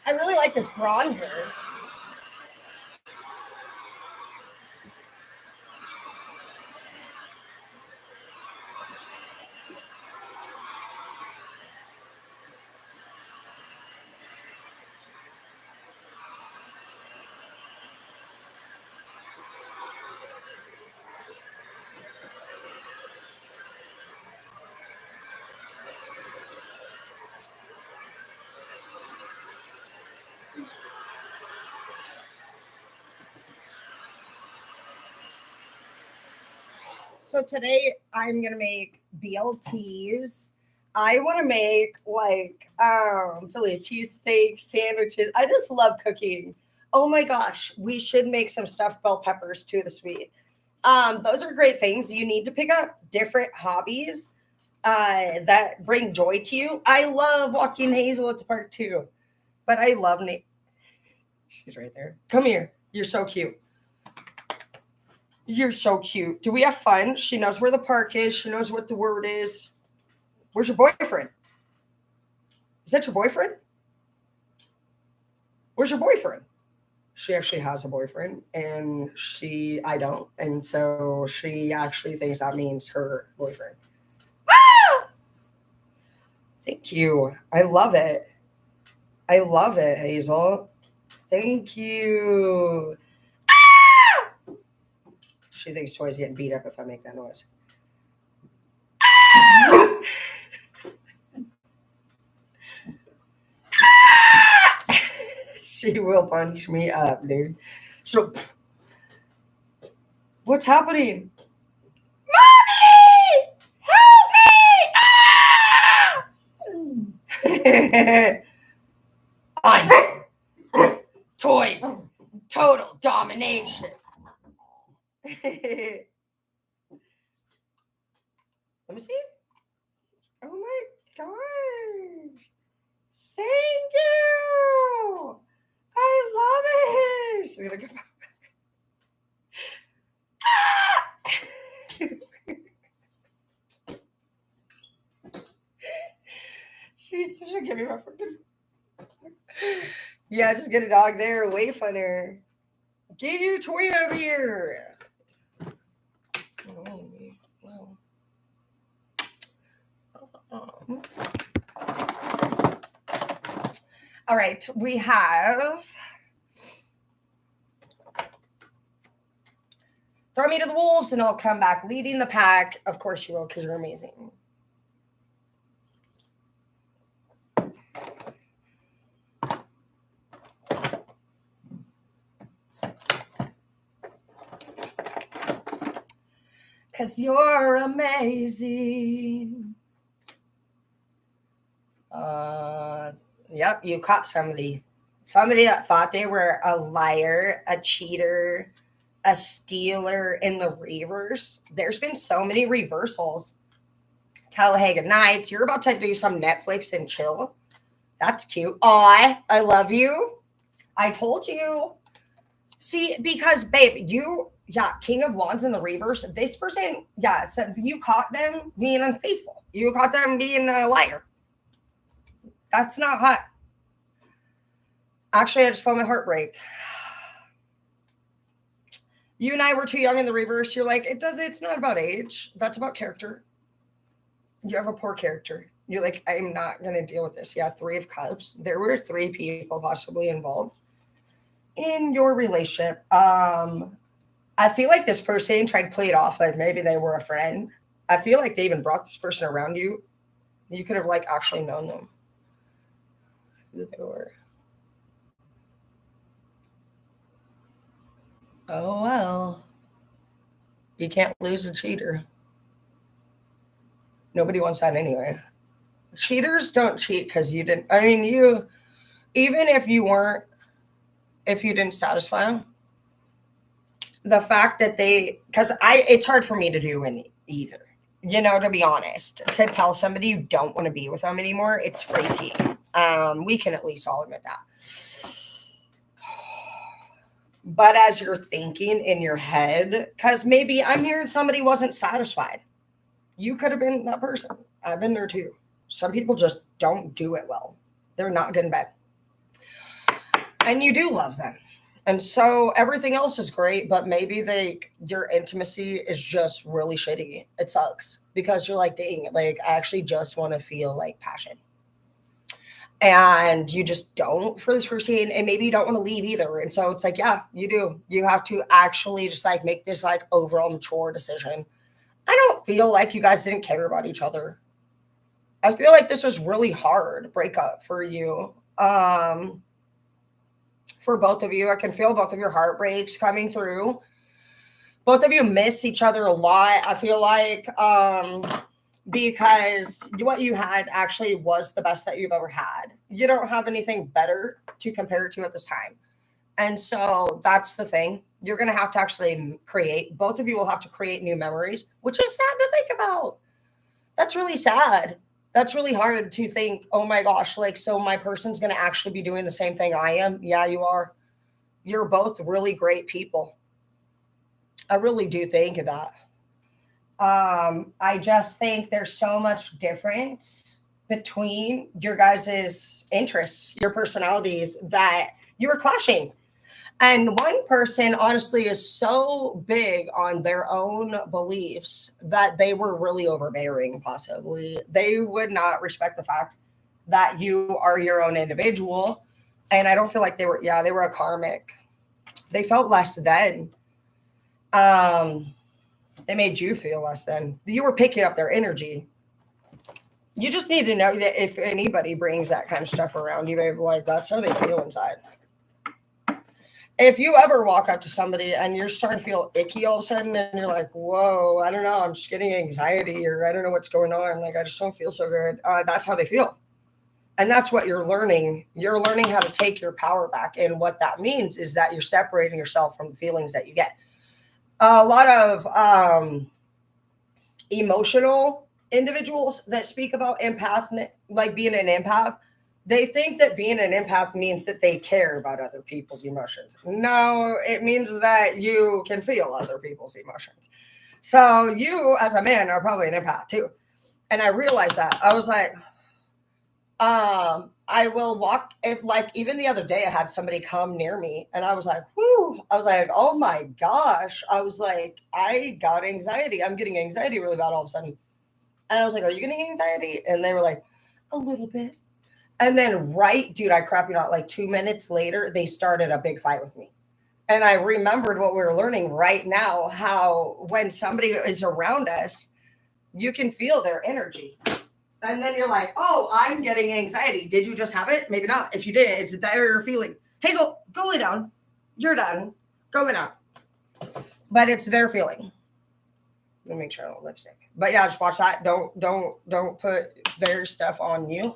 I really like this bronzer. So today I'm gonna make BLTs. I want to make like Philly cheesesteak sandwiches. I just love cooking. Oh my gosh, we should make some stuffed bell peppers too this week. Those are great things. You need to pick up different hobbies that bring joy to you. I love walking Hazel at the park too, but I love Nate. She's right there. Come here. You're so cute. You're so cute. Do we have fun? She knows where the park is. She knows what the word is. Where's your boyfriend? Is that your boyfriend? Where's your boyfriend? She actually has a boyfriend, and I don't. And so she actually thinks that means her boyfriend. Ah! Thank you. I love it. I love it, Hazel. Thank you. Ah! She thinks Toy's getting beat up if I make that noise. Ah! She will punch me up, dude. So, what's happening? Mommy! Help me! Ah! On Toys. Total domination. Let me see. Oh my gosh. Thank you. I love it. She's gonna go back. She should give me my freaking. Yeah, just get a dog there. Way funner. Get your toy over here. Oh, well. All right, we have throw me to the wolves and I'll come back leading the pack. Of course you will, because you're amazing. Because you're amazing. Yep, you caught somebody. Somebody that thought they were a liar, a cheater, a stealer in the reverse. There's been so many reversals. Tell hey good night. You're about to do some Netflix and chill. That's cute. Aw, I love you. I told you. See, because babe, King of Wands in the reverse. This person, said you caught them being unfaithful. You caught them being a liar. That's not hot. Actually, I just felt my heart break. You and I were too young in the reverse. You're like, it's not about age. That's about character. You have a poor character. You're like, I'm not going to deal with this. Yeah, 3 of Cups. There were 3 people possibly involved in your relationship. I feel like this person tried to play it off like maybe they were a friend. I feel like they even brought this person around you. You could have like actually known them. Who they were. Oh, well. You can't lose a cheater. Nobody wants that anyway. Cheaters don't cheat because you didn't. I mean, even if you didn't satisfy them, the fact that it's hard for me to do either. To be honest, to tell somebody you don't want to be with them anymore, it's freaky. We can at least all admit that. But as you're thinking in your head, because maybe I'm hearing somebody wasn't satisfied. You could have been that person. I've been there too. Some people just don't do it well. They're not good in bed. And you do love them. And so everything else is great, but maybe your intimacy is just really shitty. It sucks because you're like, dang, like I actually just want to feel like passion. And you just don't for this person, and maybe you don't want to leave either. And so it's like, yeah, you do. You have to actually just like make this like overall mature decision. I don't feel like you guys didn't care about each other. I feel like this was really hard breakup for you. For both of you. I can feel both of your heartbreaks coming through. Both of you miss each other a lot, I feel like, because what you had actually was the best that you've ever had. You don't have anything better to compare it to at this time. And so that's the thing. You're going to have to actually create, both of you will have to create new memories, which is sad to think about. That's really sad. That's really hard to think, oh my gosh, like, so my person's going to actually be doing the same thing I am. Yeah, you are. You're both really great people. I really do think of that. I just think there's so much difference between your guys' interests, your personalities, that you were clashing. And one person, honestly, is so big on their own beliefs that they were really overbearing, possibly. They would not respect the fact that you are your own individual. And I don't feel like they were a karmic. They felt less than. Um, they made you feel less than. You were picking up their energy. You just need to know that if anybody brings that kind of stuff around you, babe, like, that's how they feel inside. If you ever walk up to somebody and you're starting to feel icky all of a sudden and you're like, whoa, I don't know, I'm just getting anxiety, or I don't know what's going on, like, I just don't feel so good. That's how they feel. And that's what you're learning. You're learning how to take your power back. And what that means is that you're separating yourself from the feelings that you get. A lot of emotional individuals that speak about empath, like being an empath, they think that being an empath means that they care about other people's emotions. No, it means that you can feel other people's emotions. So you, as a man, are probably an empath too. And I realized that. I was like, I will walk, if, like, even the other day I had somebody come near me and I was like, whoo, I was like, oh my gosh. I was like, I got anxiety. I'm getting anxiety really bad all of a sudden. And I was like, are you getting anxiety? And they were like, a little bit. And then, right, dude, I crap you not, like 2 minutes later, they started a big fight with me. And I remembered what we were learning right now, how when somebody is around us, you can feel their energy. And then you're like, oh, I'm getting anxiety. Did you just have it? Maybe not. If you did, it's their feeling. Hazel, go lay down. You're done. Go lay down. But it's their feeling. Let me make sure I don't lipstick. But yeah, just watch that. Don't put their stuff on you.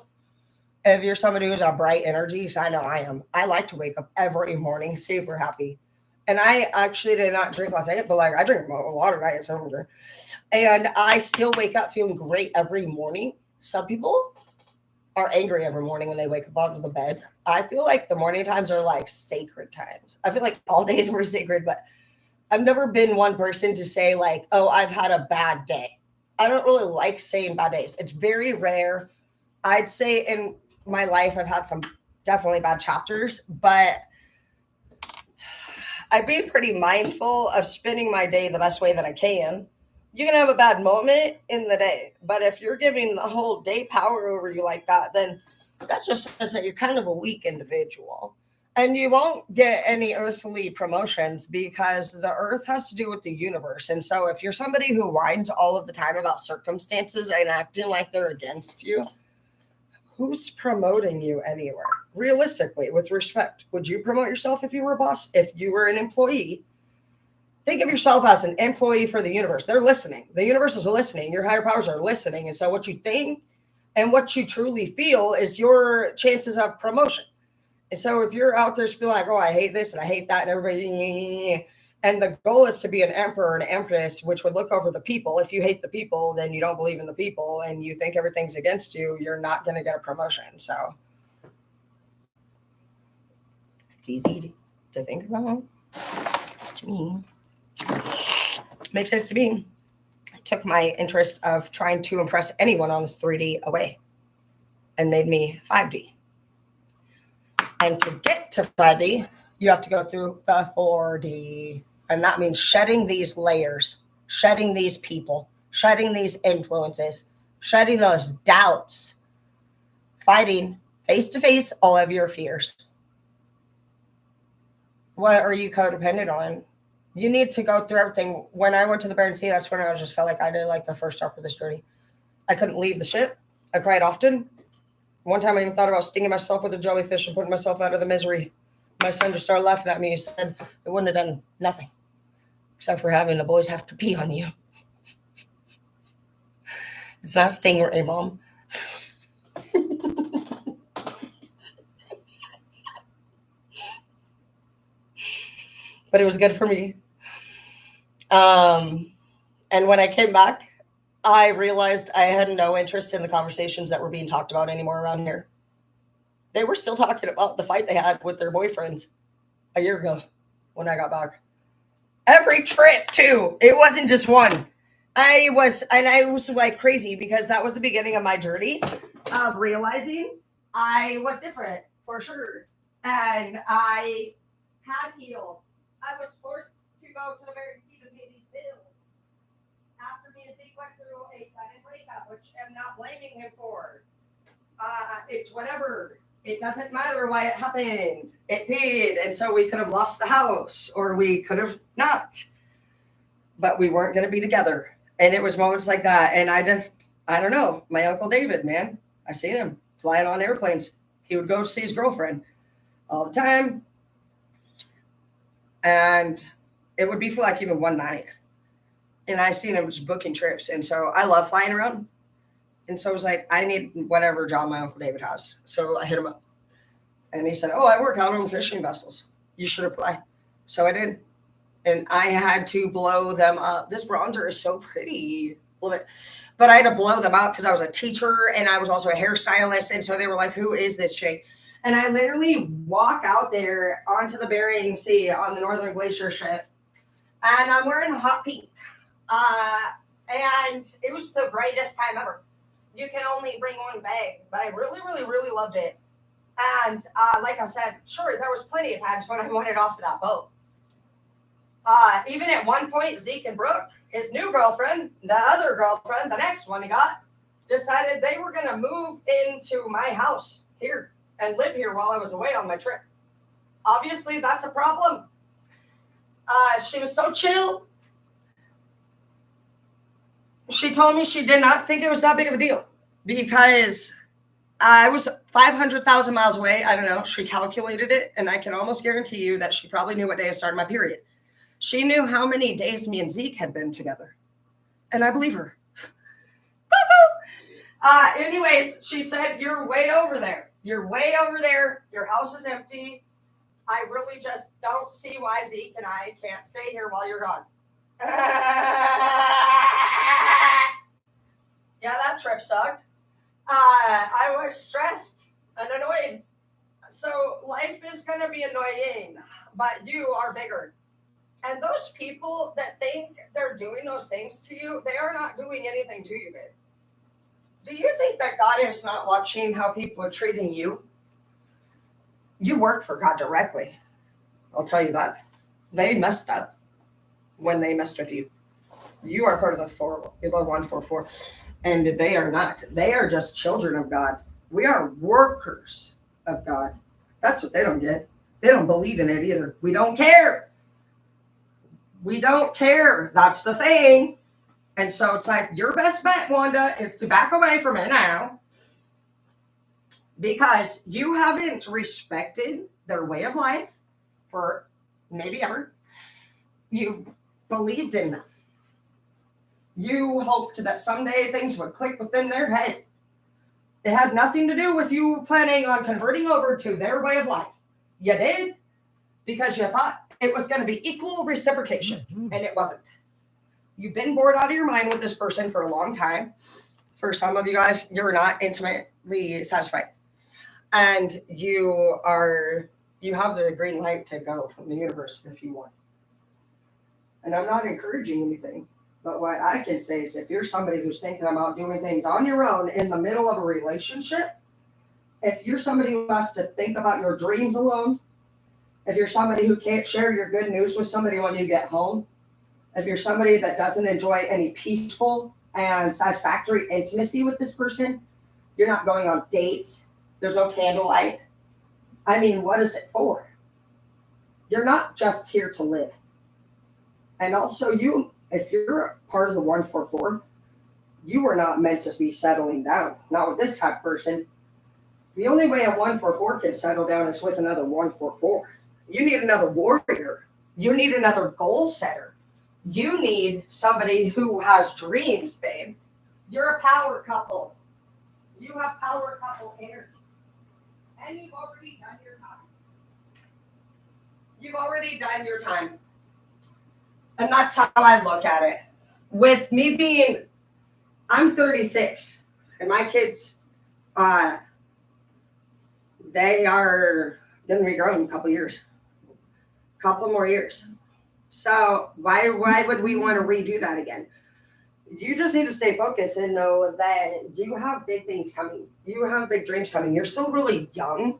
If you're somebody who's a bright energy, because I know I am, I like to wake up every morning super happy. And I actually did not drink last night, but like I drink a lot of nights. And I still wake up feeling great every morning. Some people are angry every morning when they wake up out of the bed. I feel like the morning times are like sacred times. I feel like all days were sacred, but I've never been one person to say like, oh, I've had a bad day. I don't really like saying bad days. It's very rare. I'd say in my life, I've had some definitely bad chapters, but I've been pretty mindful of spending my day the best way that I can. You can have a bad moment in the day, but if you're giving the whole day power over you like that, then that just says that you're kind of a weak individual. And you won't get any earthly promotions because the earth has to do with the universe. And so if you're somebody who whines all of the time about circumstances and acting like they're against you, who's promoting you anywhere? Realistically, with respect, would you promote yourself if you were a boss? If you were an employee? Think of yourself as an employee for the universe. They're listening. The universe is listening. Your higher powers are listening. And so what you think and what you truly feel is your chances of promotion. And so if you're out there just be like, oh, I hate this and I hate that, and everybody, and the goal is to be an emperor and empress, which would look over the people. If you hate the people, then you don't believe in the people and you think everything's against you, you're not going to get a promotion. So it's easy to think about. To me, makes sense to me. It took my interest of trying to impress anyone on this 3D away and made me 5D. And to get to 5D, you have to go through the 4D. And that means shedding these layers, shedding these people, shedding these influences, shedding those doubts, fighting face to face all of your fears. What are you codependent on? You need to go through everything. When I went to the Barren Sea, that's when I just felt like I did like the first step of this journey. I couldn't leave the ship. I cried often. One time I even thought about stinging myself with a jellyfish and putting myself out of the misery. My son just started laughing at me. He said it wouldn't have done nothing. except for having the boys have to pee on you. It's not Stingray, Mom. But it was good for me. And when I came back, I realized I had no interest in the conversations that were being talked about anymore around here. They were still talking about the fight they had with their boyfriends a year ago when I got back. Every trip, too. It wasn't just one. I was like crazy because that was the beginning of my journey of realizing I was different for sure. And I had healed. I was forced to go to the American Sea to pay these bills. After me and Zeke went through a sudden breakup, which I'm not blaming him for. It's whatever. It doesn't matter why it happened. It did. And so we could have lost the house or we could have not. But we weren't going to be together. And it was moments like that. And I don't know. My Uncle David, man, I seen him flying on airplanes. He would go see his girlfriend all the time. And it would be for like even one night. And I seen him just booking trips. And so I love flying around. And so I was like, I need whatever job my Uncle David has. So I hit him up. And he said, I work out on the fishing vessels. You should apply. So I did. And I had to blow them up. This bronzer is so pretty. A little bit. But I had to blow them up because I was a teacher and I was also a hairstylist. And so they were like, who is this chick? And I literally walk out there onto the Bering Sea on the Northern Glacier ship. And I'm wearing hot pink. And it was the greatest time ever. You can only bring one bag, but I really, really, really loved it. And like I said, sure, there was plenty of times when I wanted off of that boat. Even at one point, Zeke and Brooke, his new girlfriend, the other girlfriend, the next one he got, decided they were going to move into my house here and live here while I was away on my trip. Obviously, that's a problem. She was so chill. She told me she did not think it was that big of a deal because I was 500,000 miles away. I don't know. She calculated it, and I can almost guarantee you that she probably knew what day I started my period. She knew how many days me and Zeke had been together, and I believe her. Anyways, she said, you're way over there. You're way over there. Your house is empty. I really just don't see why Zeke and I can't stay here while you're gone. Yeah, that trip sucked. I was stressed and annoyed. So life is going to be annoying, but you are bigger. And those people that think they're doing those things to you, they are not doing anything to you, babe. Do you think that God is not watching how people are treating you? You work for God directly. I'll tell you that. They messed up when they messed with you. You are part of the 144. And they are not. They are just children of God. We are workers of God. That's what they don't get. They don't believe in it either. We don't care. We don't care. That's the thing. And so it's like, your best bet, Wanda, is to back away from it now because you haven't respected their way of life for maybe ever. You've believed in them. You hoped that someday things would click within their head. It had nothing to do with you planning on converting over to their way of life. You did because you thought it was going to be equal reciprocation, and it wasn't. You've been bored out of your mind with this person for a long time. For some of you guys, you're not intimately satisfied. And you have the green light to go from the universe if you want. And I'm not encouraging anything. But what I can say is if you're somebody who's thinking about doing things on your own in the middle of a relationship, if you're somebody who has to think about your dreams alone, if you're somebody who can't share your good news with somebody when you get home, if you're somebody that doesn't enjoy any peaceful and satisfactory intimacy with this person, you're not going on dates, there's no candlelight. I mean, what is it for? You're not just here to live. And also if you're a part of the 144, you were not meant to be settling down. Not with this type of person. The only way a 144 can settle down is with another 144. You need another warrior. You need another goal setter. You need somebody who has dreams, babe. You're a power couple. You have power couple energy. And you've already done your time. You've already done your time. And that's how I look at it. With me being, I'm 36, and my kids, they are going to be grown in a couple years. Couple more years. So why would we want to redo that again? You just need to stay focused and know that you have big things coming. You have big dreams coming. You're still really young.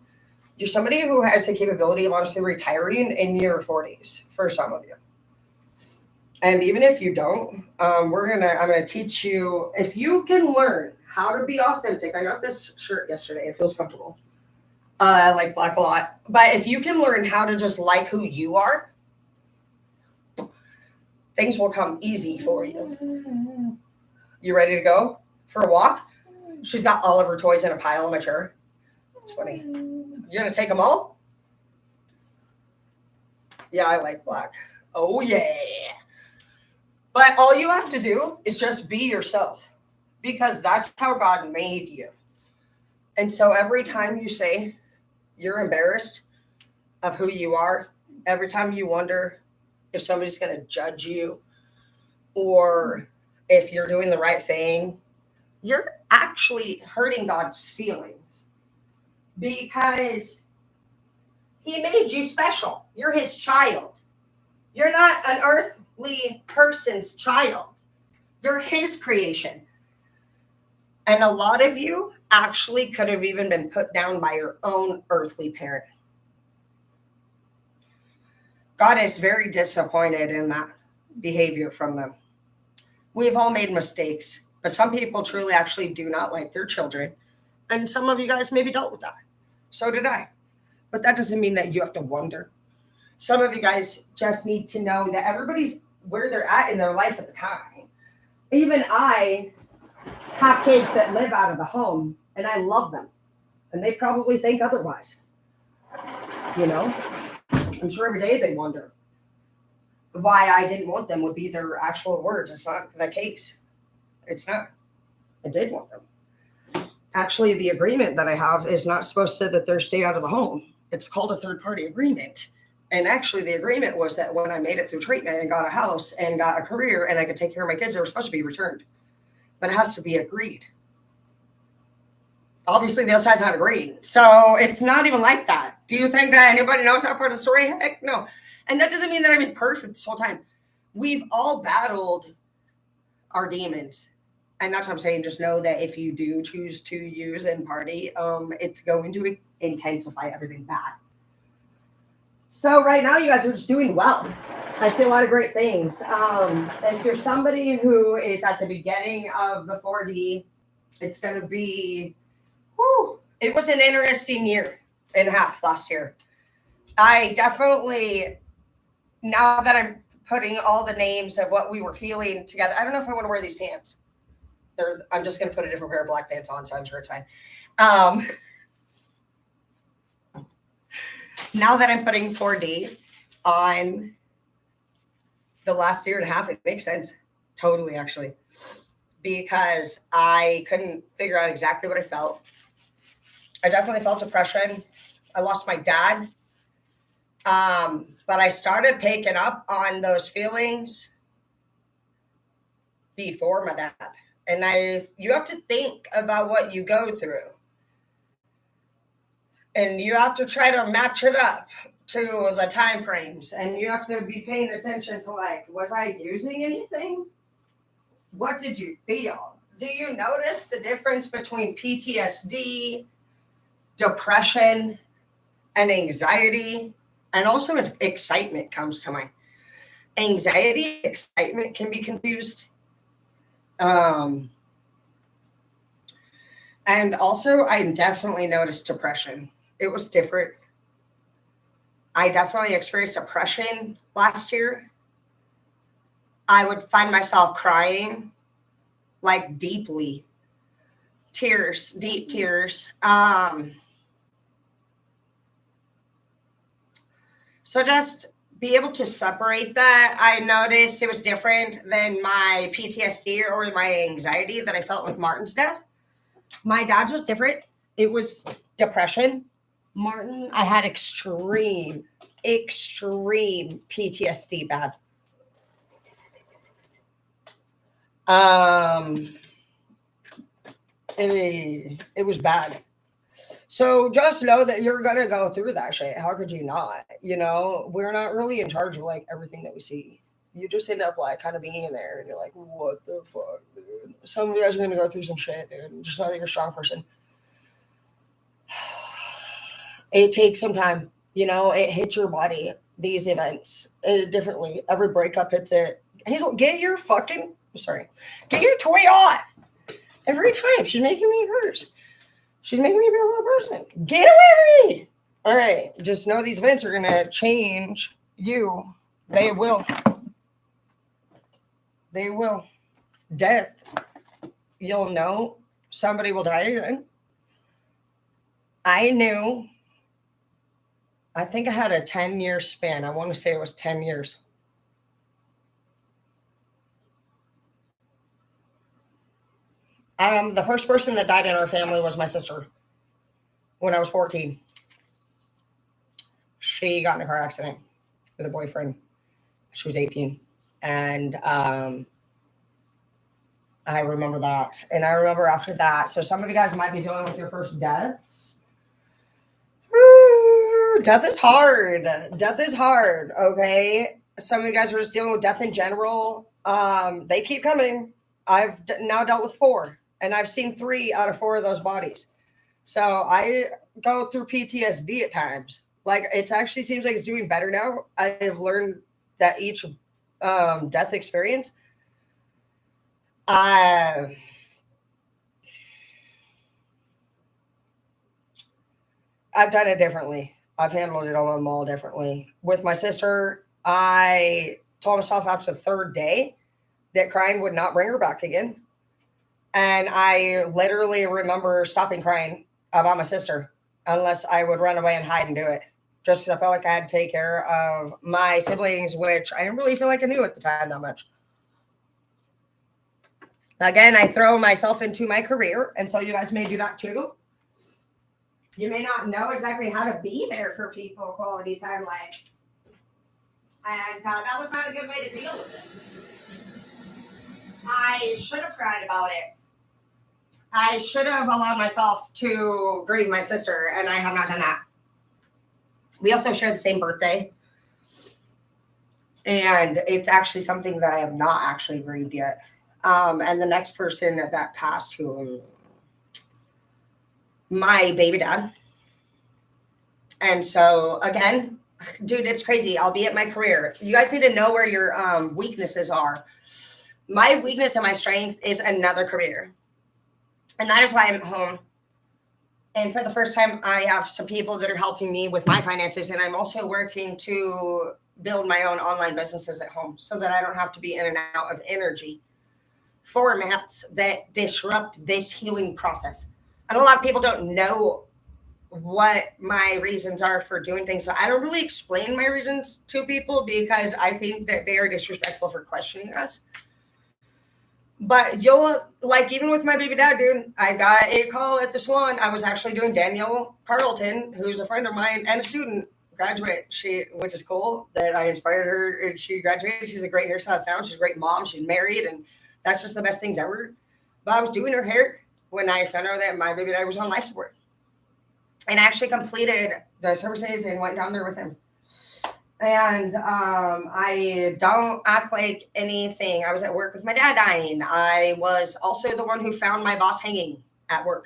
You're somebody who has the capability of honestly retiring in your 40s for some of you. And even if you don't, I'm gonna teach you, if you can learn how to be authentic. I got this shirt yesterday. It feels comfortable. I like black a lot. But if you can learn how to just like who you are, things will come easy for you. You ready to go for a walk? She's got all of her toys in a pile in my chair. It's funny. You're gonna take them all? Yeah, I like black. Oh yeah. But all you have to do is just be yourself, because that's how God made you. And so every time you say you're embarrassed of who you are, every time you wonder if somebody's going to judge you or if you're doing the right thing, you're actually hurting God's feelings, because He made you special. You're His child. You're not an earthly person's child. You're His creation. And a lot of you actually could have even been put down by your own earthly parent. God is very disappointed in that behavior from them. We've all made mistakes, but some people truly actually do not like their children. And some of you guys maybe dealt with that. So did I. But that doesn't mean that you have to wonder. Some of you guys just need to know that everybody's where they're at in their life at the time. Even I have kids that live out of the home, and I love them. And they probably think otherwise. You know? I'm sure every day they wonder why I didn't want them would be their actual words. It's not the case. It's not. I did want them. Actually, the agreement that I have is not supposed to that they're stay out of the home. It's called a third-party agreement. And actually, the agreement was that when I made it through treatment and got a house and got a career and I could take care of my kids, they were supposed to be returned. But it has to be agreed. Obviously, the other side's not agreed. So it's not even like that. Do you think that anybody knows that part of the story? Heck no. And that doesn't mean that I've been perfect this whole time. We've all battled our demons. And that's what I'm saying. Just know that if you do choose to use and party, it's going to intensify everything bad. So right now, you guys are just doing well. I see a lot of great things. If you're somebody who is at the beginning of the 4D, it's going to be, it was an interesting year and a half last year. I definitely, now that I'm putting all the names of what we were feeling together, I don't know if I want to wear these pants. I'm just going to put a different pair of black pants on, so I'm sure it's fine. Now that I'm putting 4D on the last year and a half, it makes sense. Totally, actually. Because I couldn't figure out exactly what I felt. I definitely felt depression. I lost my dad. But I started picking up on those feelings before my dad. And you have to think about what you go through. And you have to try to match it up to the time frames. And you have to be paying attention to, like, was I using anything? What did you feel? Do you notice the difference between PTSD, depression, and anxiety? And also excitement comes to mind. Anxiety, excitement can be confused. And also, I definitely noticed depression. It was different. I definitely experienced depression last year. I would find myself crying, like deeply. Tears, deep tears. So just be able to separate that. I noticed it was different than my PTSD or my anxiety that I felt with Martin's death. My dad's was different. It was depression. Martin, I had extreme PTSD bad. It was bad. So just know that you're gonna go through that shit. How could you not? You know, we're not really in charge of like everything that we see. You just end up like kind of being in there, and you're like, "What the fuck, dude?" Some of you guys are gonna go through some shit, dude. Just know that you're a strong person. It takes some time. You know, it hits your body. These events differently. Every breakup hits it. Hazel, get your fucking get your toy off. Every time she's making me hurt. She's making me be a real person. Get away from me. All right. Just know these events are going to change you. They will. They will. Death. You'll know somebody will die again. I knew. I think I had a 10-year span. I want to say it was 10 years. The first person that died in our family was my sister when I was 14. She got in a car accident with a boyfriend. She was 18. And I remember that. And I remember after that. So some of you guys might be dealing with your first deaths. Death is hard. Death is hard. Okay. Some of you guys are just dealing with death in general. They keep coming. I've now dealt with 4. And I've seen 3 out of 4 of those bodies. So I go through PTSD at times. Like, it actually seems like it's doing better now. I've learned that each death experience, I've done it differently. I've handled it on them all differently. With my sister, I told myself after the 3rd day that crying would not bring her back again. And I literally remember stopping crying about my sister unless I would run away and hide and do it. Just because I felt like I had to take care of my siblings, which I didn't really feel like I knew at the time that much. Again, I throw myself into my career, and so you guys may do that too. You may not know exactly how to be there for people quality time, and that was not a good way to deal with it. I should have cried about it. I should have allowed myself to grieve my sister, and I have not done that. We also share the same birthday, and it's actually something that I have not actually grieved yet. And the next person that passed, who my baby dad. And so again, dude, it's crazy. I'll be at my career. You guys need to know where your weaknesses are. My weakness and my strength is another career. And that is why I'm at home. And for the first time, I have some people that are helping me with my finances. And I'm also working to build my own online businesses at home so that I don't have to be in and out of energy formats that disrupt this healing process. And a lot of people don't know what my reasons are for doing things. So I don't really explain my reasons to people because I think that they are disrespectful for questioning us. But you'll, like, even with my baby dad, dude, I got a call at the salon. I was actually doing Danielle Carlton, who's a friend of mine and a student, graduate, which is cool that I inspired her. And she graduated. She's a great hairstylist now. She's a great mom. She's married, and that's just the best things ever. But I was doing her hair when I found out that my baby dad was on life support. And I actually completed the services and went down there with him. And I don't act like anything. I was at work with my dad dying. I was also the one who found my boss hanging at work.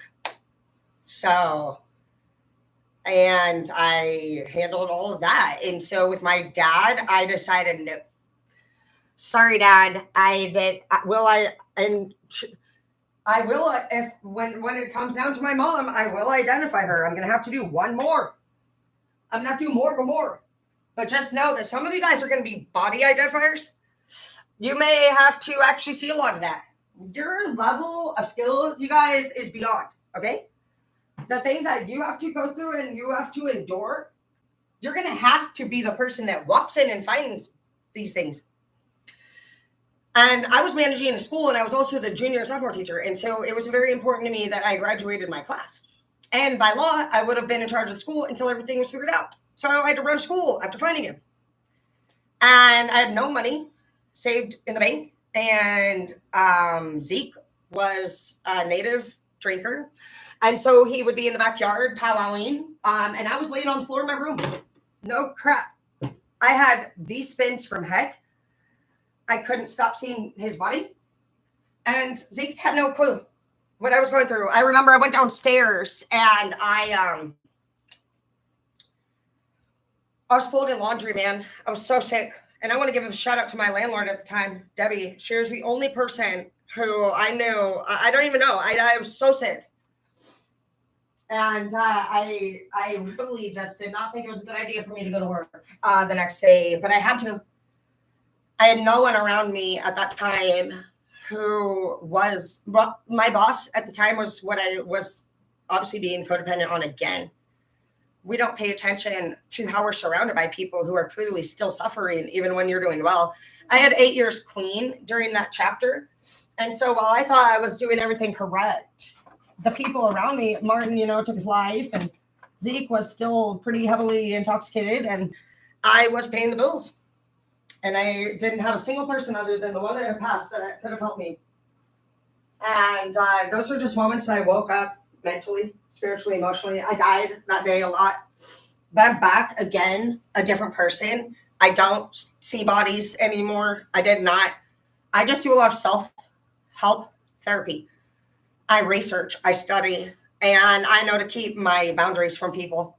So, and I handled all of that. And so with my dad, I decided, no. Sorry, Dad. I will, if when it comes down to my mom, I will identify her. I'm going to have to do one more. I'm not doing more. But just know that some of you guys are going to be body identifiers. You may have to actually see a lot of that. Your level of skills, you guys, is beyond, okay? The things that you have to go through and you have to endure You're going to have to be the person that walks in and finds these things. And I was managing a school, and I was also the junior and sophomore teacher. And so it was very important to me that I graduated my class. And by law, I would have been in charge of the school until everything was figured out. So I had to run school after finding him. And I had no money saved in the bank. And Zeke was a native drinker. And so he would be in the backyard powwowing. And I was laying on the floor of my room. No crap. I had these spins from heck. I couldn't stop seeing his body. And Zeke had no clue what I was going through. I remember I went downstairs and I was folding laundry, man. I was so sick. And I want to give a shout out to my landlord at the time, Debbie. She was the only person who I knew. I don't even know. I was so sick. And I really just did not think it was a good idea for me to go to work the next day. But I had to. I had no one around me at that time who was my boss at the time was what I was obviously being codependent on again. We don't pay attention to how we're surrounded by people who are clearly still suffering, even when you're doing well. I had 8 years clean during that chapter. And so while I thought I was doing everything correct, the people around me, Martin, took his life, and Zeke was still pretty heavily intoxicated, and I was paying the bills. And I didn't have a single person other than the one that had passed that could have helped me. And those were just moments that I woke up mentally, spiritually, emotionally. I died that day a lot. But I'm back again, a different person. I don't see bodies anymore. I did not. I just do a lot of self-help therapy. I research, I study, and I know to keep my boundaries from people.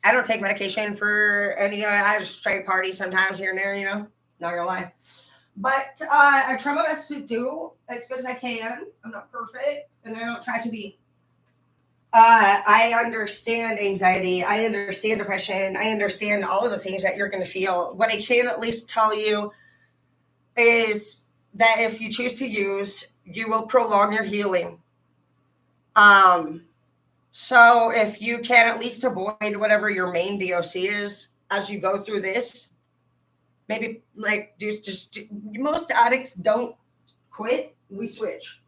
I don't take medication for any. I just straight party sometimes here and there, not gonna lie. But I try my best to do as good as I can. I'm not perfect, and I don't try to be. I understand anxiety. I understand depression. I understand all of the things that you're going to feel. What I can at least tell you is that if you choose to use, you will prolong your healing. So if you can at least avoid whatever your main DOC is as you go through this, maybe most addicts don't quit. We switch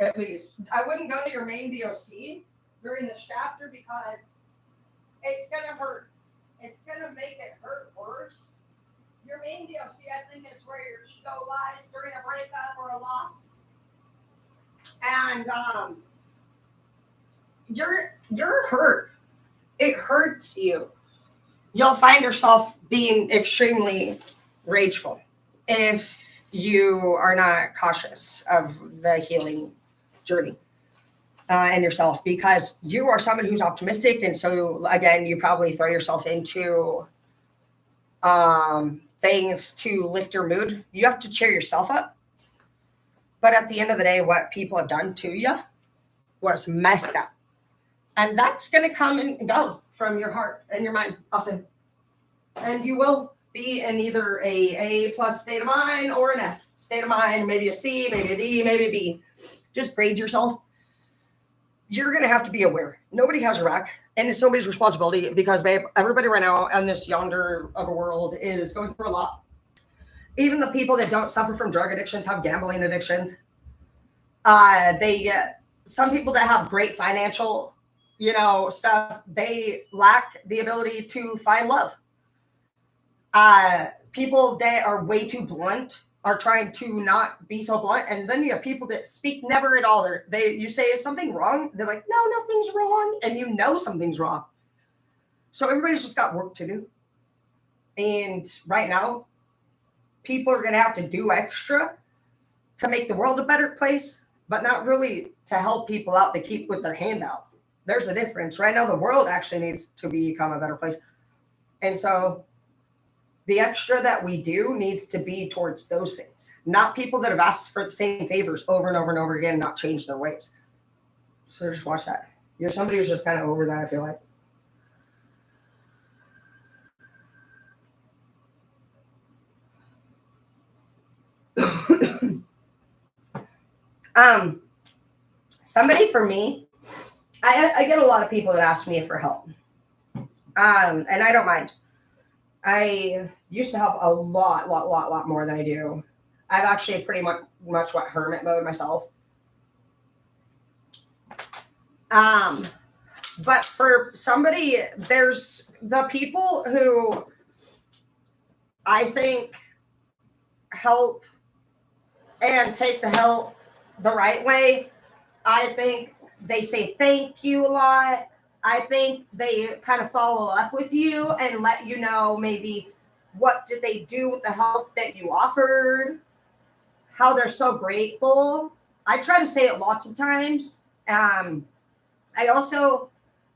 at least. I wouldn't go to your main DOC during this chapter because it's going to hurt. It's going to make it hurt worse. Your main DOC, I think, is where your ego lies during a breakup or a loss. And, you're hurt. It hurts you. You'll find yourself being extremely rageful if you are not cautious of the healing journey and yourself, because you are someone who's optimistic. And so, again, you probably throw yourself into things to lift your mood. You have to cheer yourself up. But at the end of the day, what people have done to you was messed up. And that's going to come and go from your heart and your mind often. And you will be in either a plus state of mind or an F state of mind, maybe a C, maybe a D, maybe a B. Just grade yourself. You're going to have to be aware. Nobody has a rack, and it's nobody's responsibility because, babe, everybody right now in this yonder of a world is going through a lot. Even the people that don't suffer from drug addictions have gambling addictions. Some people that have great financial stuff, they lack the ability to find love. People that are way too blunt are trying to not be so blunt. And then you have people that speak never at all. You say, is something wrong? They're like, no, nothing's wrong. And something's wrong. So everybody's just got work to do. And right now, people are going to have to do extra to make the world a better place, but not really to help people out to keep with their hand out. There's a difference. Right now, the world actually needs to become a better place. And so the extra that we do needs to be towards those things, not people that have asked for the same favors over and over and over again, not change their ways. So just watch that. You're somebody who's just kind of over that, I feel like. Somebody for me, I get a lot of people that ask me for help. And I don't mind. I used to help a lot more than I do. I've actually pretty much went hermit mode myself. But for somebody, there's the people who I think help and take the help the right way. I think they say thank you a lot. I think they kind of follow up with you and let you know maybe what did they do with the help that you offered, how they're so grateful. I try to say it lots of times. I also,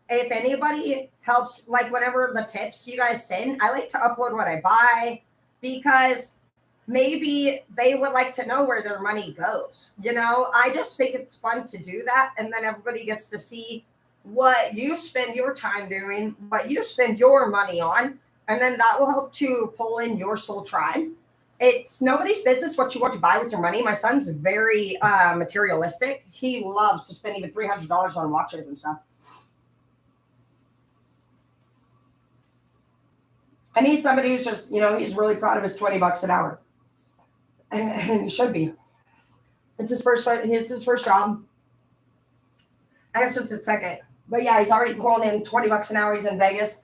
if anybody helps, like whenever the tips you guys send, I like to upload what I buy because maybe they would like to know where their money goes. I just think it's fun to do that. And then everybody gets to see what you spend your time doing, what you spend your money on. And then that will help to pull in your soul tribe. It's nobody's business what you want to buy with your money. My son's very materialistic. He loves to spend even $300 on watches and stuff. And he's somebody who's just, he's really proud of his $20 an hour. And he should be. It's his first job. I guess it's his second. But yeah, he's already pulling in $20 an hour. He's in Vegas.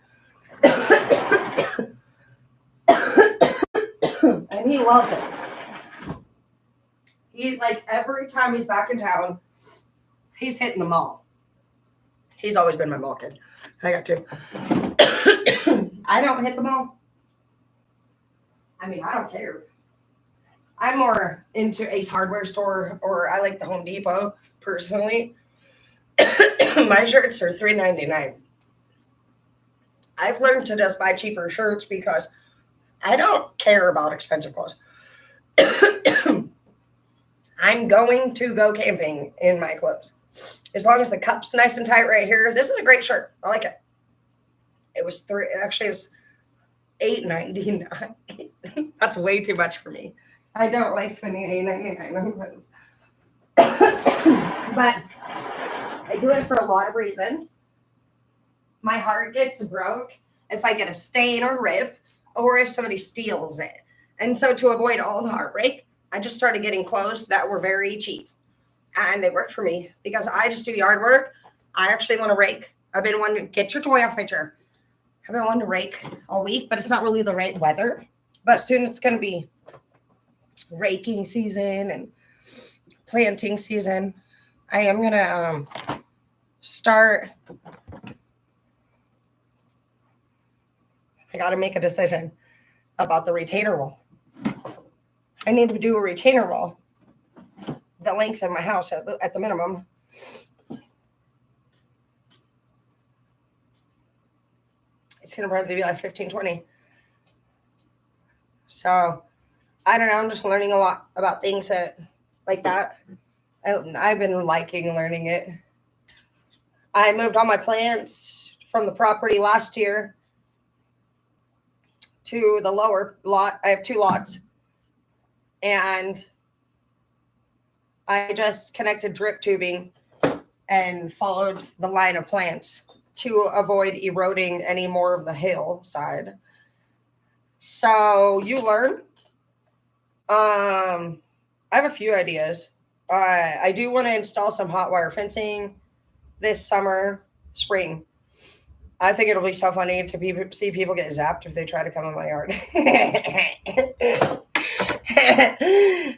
And he loves it. He, like, every time he's back in town, he's hitting the mall. He's always been my mall kid. I got two. I don't hit the mall. I mean, I don't care. I'm more into Ace Hardware store, or I like the Home Depot, personally. My shirts are $3.99. I've learned to just buy cheaper shirts because I don't care about expensive clothes. I'm going to go camping in my clothes. As long as the cup's nice and tight right here. This is a great shirt. I like it. It was $8.99. That's way too much for me. I don't like spending $8.99 on clothes. But I do it for a lot of reasons. My heart gets broke if I get a stain or rip, or if somebody steals it. And so to avoid all the heartbreak, I just started getting clothes that were very cheap. And they worked for me because I just do yard work. I actually want to rake. I've been wanting to get your toy off my chair. I've been wanting to rake all week, but it's not really the right weather. But soon it's going to be raking season and planting season. I am going to start. I got to make a decision about the retainer wall. I need to do a retainer wall the length of my house at the minimum. It's going to probably be like 15, 20. So, I don't know. I'm just learning a lot about things like that. I've been liking learning it. I moved all my plants from the property last year to the lower lot. I have 2 lots. And I just connected drip tubing and followed the line of plants to avoid eroding any more of the hillside. So you learn. I have a few ideas. I do want to install some hot wire fencing this spring. I think it'll be so funny to see people get zapped if they try to come in my yard.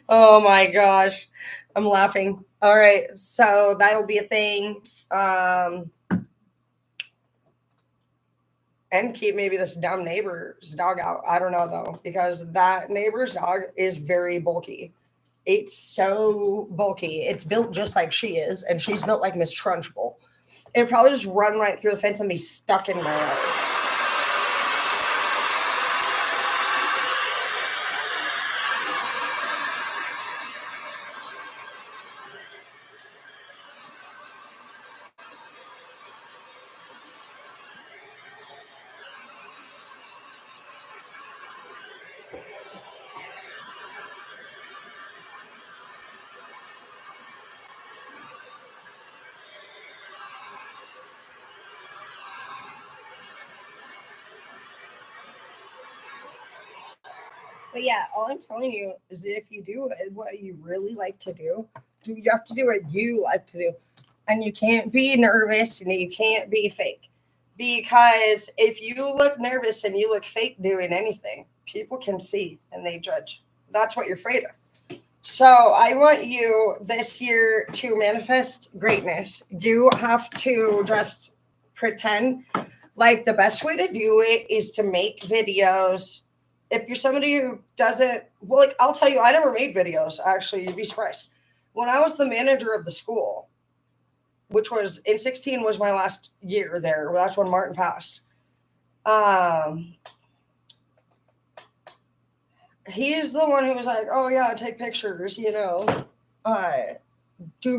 Oh my gosh. I'm laughing. All right. So that'll be a thing. And keep maybe this dumb neighbor's dog out. I don't know though, because that neighbor's dog is very bulky. It's so bulky. It's built just like she is, and she's built like Miss Trunchbull. It'd probably just run right through the fence and be stuck in my yard. But yeah, all I'm telling you is if you do what you really like to do, you have to do what you like to do. And you can't be nervous and you can't be fake. Because if you look nervous and you look fake doing anything, people can see and they judge. That's what you're afraid of. So I want you this year to manifest greatness. You have to just pretend like the best way to do it is to make videos. If you're somebody who doesn't, well, like I'll tell you, I never made videos. Actually, you'd be surprised. When I was the manager of the school, which was in 16 was my last year there. Well, that's when Martin passed. He's the one who was like, oh yeah, take pictures, do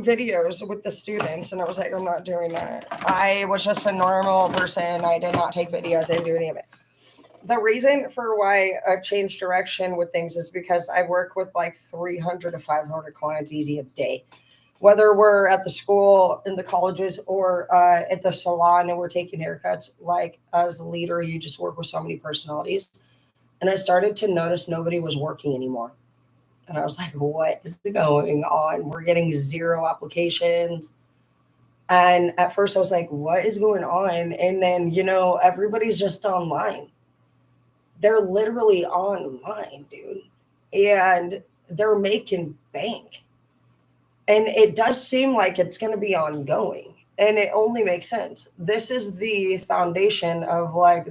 videos with the students. And I was like, I'm not doing that. I was just a normal person. I did not take videos. I didn't do any of it. The reason for why I've changed direction with things is because I work with like 300 to 500 clients easy a day. Whether we're at the school, in the colleges, or at the salon and we're taking haircuts, like as a leader, you just work with so many personalities. And I started to notice nobody was working anymore. And I was like, what is going on? We're getting 0 applications. And at first I was like, what is going on? And then, everybody's just online. They're literally online, dude. And they're making bank. And it does seem like it's going to be ongoing. And it only makes sense. This is the foundation of like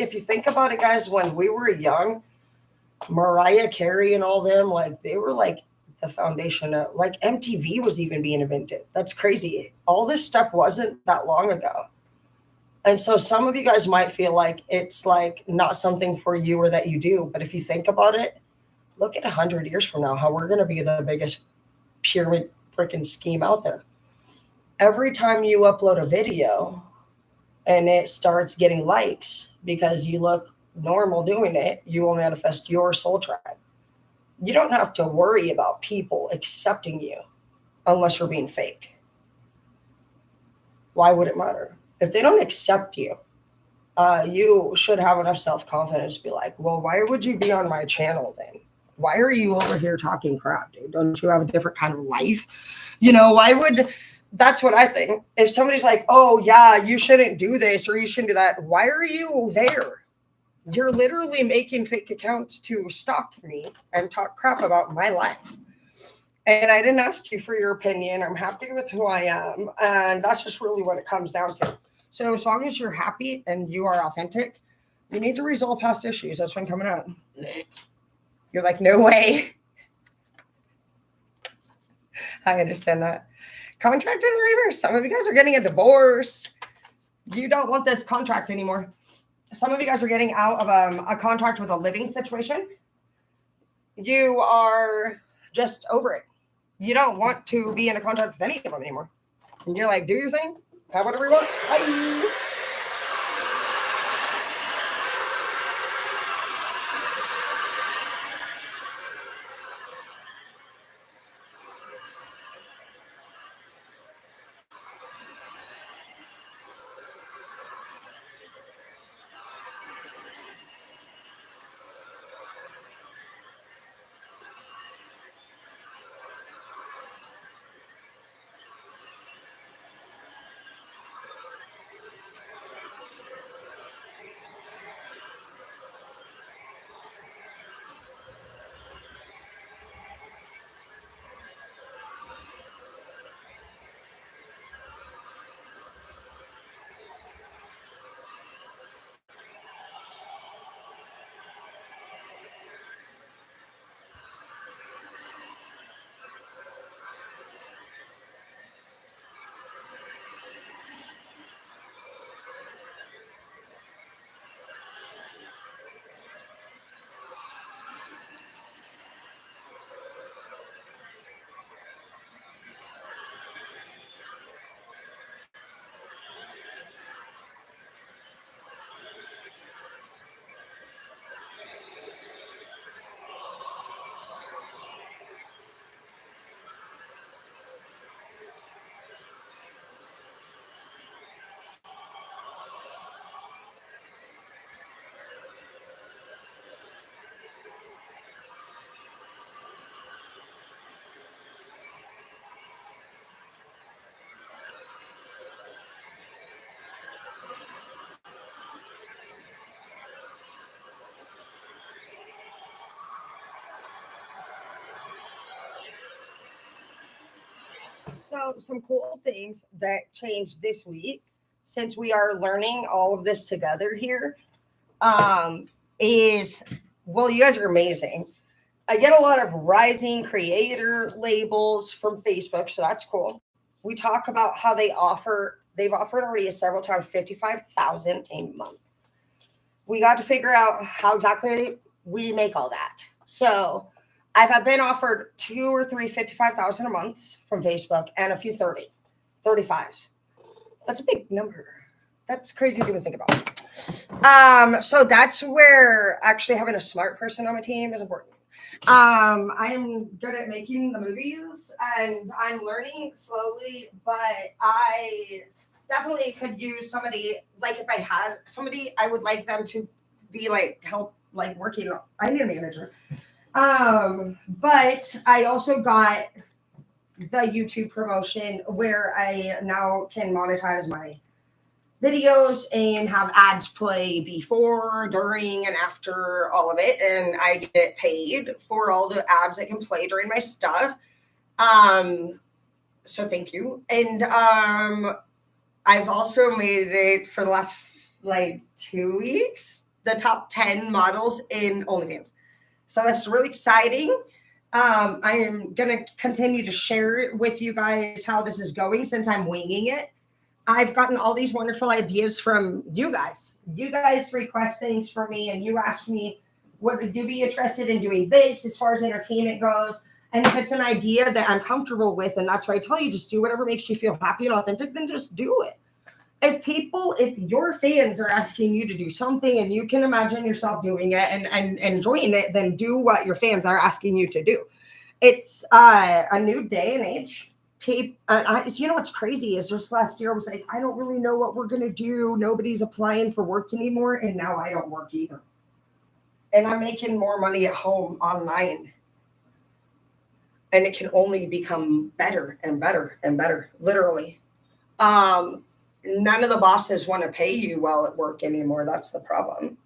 if you think about it, guys, when we were young, Mariah Carey and all them, like they were like the foundation of like MTV was even being invented. That's crazy. All this stuff wasn't that long ago. And so some of you guys might feel like it's like not something for you or that you do. But if you think about it, look at 100 years from now, how we're going to be the biggest pyramid freaking scheme out there. Every time you upload a video and it starts getting likes because you look normal doing it, you will manifest your soul tribe. You don't have to worry about people accepting you unless you're being fake. Why would it matter? If they don't accept you, you should have enough self-confidence to be like, well, why would you be on my channel then? Why are you over here talking crap, dude? Don't you have a different kind of life? That's what I think. If somebody's like, oh yeah, you shouldn't do this or you shouldn't do that, why are you there? You're literally making fake accounts to stalk me and talk crap about my life. And I didn't ask you for your opinion. I'm happy with who I am. And that's just really what it comes down to. So as long as you're happy and you are authentic, you need to resolve past issues. That's when coming out. You're like, no way. I understand that. Contract in the reverse. Some of you guys are getting a divorce. You don't want this contract anymore. Some of you guys are getting out of a contract with a living situation. You are just over it. You don't want to be in a contract with any of them anymore. And you're like, do your thing. Have whatever you want. Bye. So, some cool things that changed this week, since we are learning all of this together here, um, is well, you guys are amazing. I get a lot of rising creator labels from Facebook, so that's cool. We talk about how they've offered already several times 55,000 a month. We got to figure out how exactly we make all that. So I've been offered two or three 55,000 a month from Facebook and a few 35s. That's a big number. That's crazy to even think about. So that's where actually having a smart person on my team is important. I am good at making the movies and I'm learning slowly, but I definitely could use somebody, like if I had somebody, I would like them to be like help like working. I need a manager. But I also got the YouTube promotion where I now can monetize my videos and have ads play before, during, and after all of it. And I get paid for all the ads that can play during my stuff. So thank you. And I've also made it for the last like 2 weeks, the top 10 models in OnlyFans. So that's really exciting. I am going to continue to share with you guys how this is going since I'm winging it. I've gotten all these wonderful ideas from you guys. You guys request things for me, and you ask me, would you be interested in doing this as far as entertainment goes? And if it's an idea that I'm comfortable with, and that's why I tell you, just do whatever makes you feel happy and authentic, then just do it. If your fans are asking you to do something and you can imagine yourself doing it and enjoying it, then do what your fans are asking you to do. It's a new day and age. You know what's crazy is just last year I was like, I don't really know what we're gonna do. Nobody's applying for work anymore, and now I don't work either. And I'm making more money at home online, and it can only become better and better and better. Literally, none of the bosses want to pay you well at work anymore. That's the problem.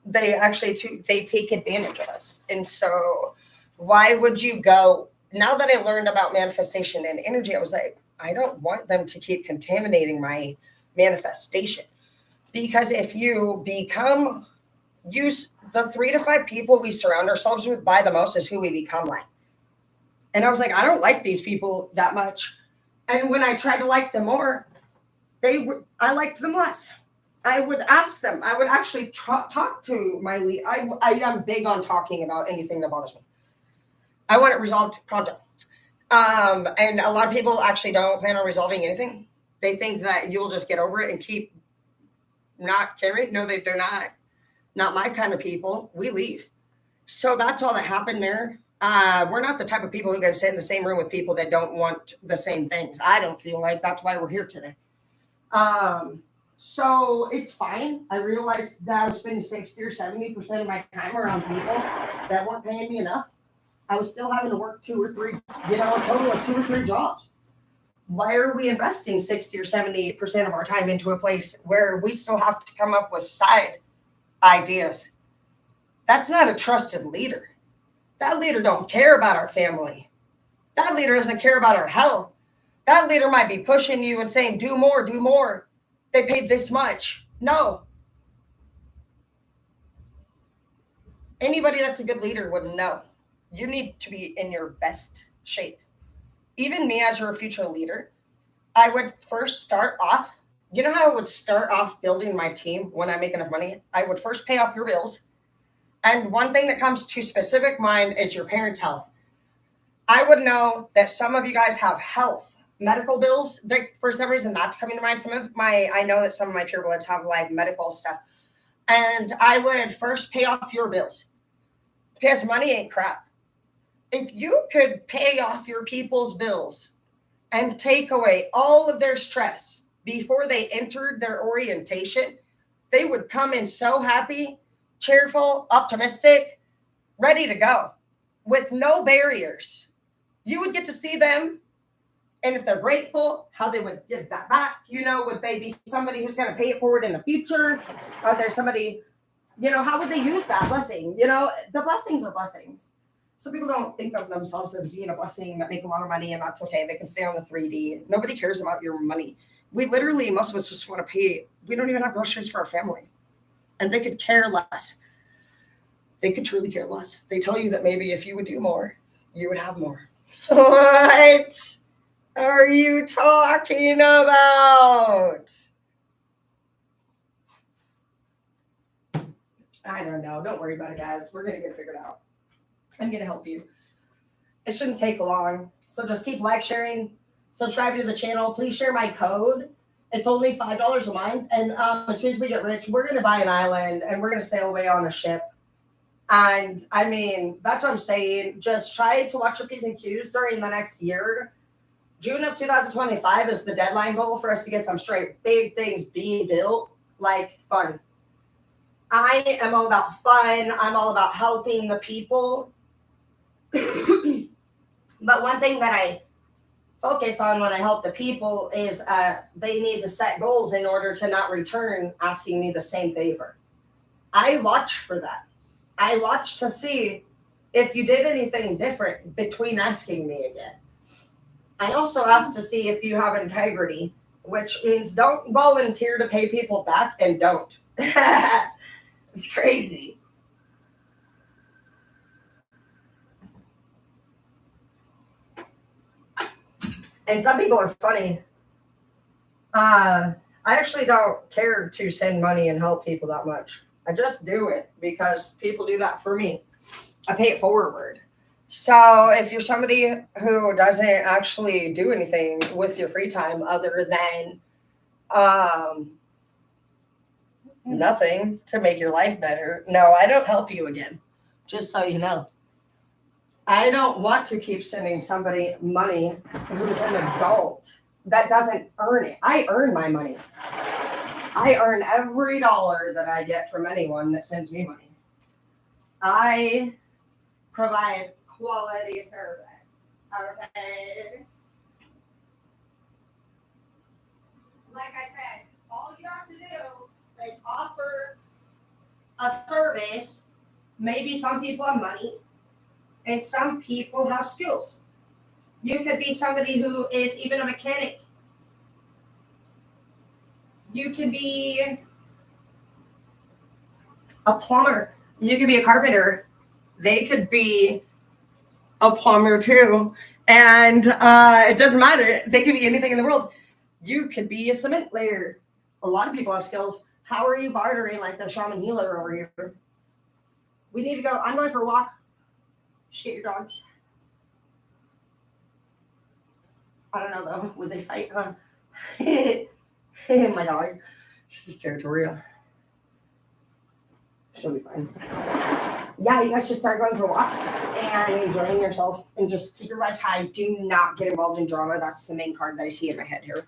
They actually they take advantage of us, and so why would you go? Now that I learned about manifestation and energy, I was like, I don't want them to keep contaminating my manifestation. Because if you become, use the 3 to 5 people we surround ourselves with by the most is who we become like. And I was like, I don't like these people that much. And when I tried to like them more, I liked them less. I would ask them. I would actually talk to my lead. I am big on talking about anything that bothers me. I want it resolved pronto. And a lot of people actually don't plan on resolving anything. They think that you will just get over it and keep not caring. No, they're not. Not my kind of people. We leave. So that's all that happened there. We're not the type of people who can sit in the same room with people that don't want the same things. I don't feel like that's why we're here today. So it's fine. I realized that I was spending 60 or 70% of my time around people that weren't paying me enough. I was still having to work 2 or 3, a total of 2 or 3 jobs. Why are we investing 60 or 70% of our time into a place where we still have to come up with side ideas? That's not a trusted leader. That leader don't care about our family. That leader doesn't care about our health. That leader might be pushing you and saying, do more, do more. They paid this much. No. Anybody that's a good leader would know. You need to be in your best shape. Even me as your future leader, I would first start off. You know how I would start off building my team when I make enough money? I would first pay off your bills. And one thing that comes to specific mind is your parents' health. I would know that some of you guys have health, medical bills. For some reason, that's coming to mind. I know that some of my purebloods have like medical stuff. And I would first pay off your bills because money ain't crap. If you could pay off your people's bills and take away all of their stress before they entered their orientation, they would come in so happy, cheerful, optimistic, ready to go with no barriers. You would get to see them. And if they're grateful, how they would give that back. Would they be somebody who's going to pay it forward in the future? Are there somebody, how would they use that blessing? The blessings are blessings. Some people don't think of themselves as being a blessing, that make a lot of money, and that's okay. They can stay on the 3D. Nobody cares about your money. We literally, most of us just want to pay. We don't even have groceries for our family. And they could care less. They could truly care less. They tell you that maybe if you would do more, you would have more. What are you talking about? I don't know. Don't worry about it, guys. We're going to get it figured out. I'm going to help you. It shouldn't take long. So just keep sharing, subscribe to the channel. Please share my code. It's only $5 a month. And as soon as we get rich, we're going to buy an island and we're going to sail away on a ship. And I mean, that's what I'm saying. Just try to watch your P's and Q's during the next year. June of 2025 is the deadline goal for us to get some straight big things being built, like fun. I am all about fun. I'm all about helping the people. But one thing that I focus on when I help the people is they need to set goals in order to not return asking me the same favor. I watch for that. I watch to see if you did anything different between asking me again. I also ask to see if you have integrity, which means don't volunteer to pay people back and don't. It's crazy. And some people are funny. I actually don't care to send money and help people that much. I just do it because people do that for me. I pay it forward. So if you're somebody who doesn't actually do anything with your free time other than nothing to make your life better, no, I don't help you again. Just so you know. I don't want to keep sending somebody money who's an adult that doesn't earn it. I earn my money. I earn every dollar that I get from anyone that sends me money. I provide quality service. Okay. Like I said, all you have to do is offer a service. Maybe some people have money and some people have skills. You could be somebody who is even a mechanic. You could be a plumber. You could be a carpenter. They could be a plumber too. And it doesn't matter. They could be anything in the world. You could be a cement layer. A lot of people have skills. How are you bartering like the shaman healer over here? We need to go. I'm going for a walk. Shit your dogs. I don't know though. Would they fight? Huh? My dog. She's territorial. She'll be fine. Yeah, you guys should start going for walks and enjoying yourself and just keep your vibes high. Do not get involved in drama. That's the main card that I see in my head here.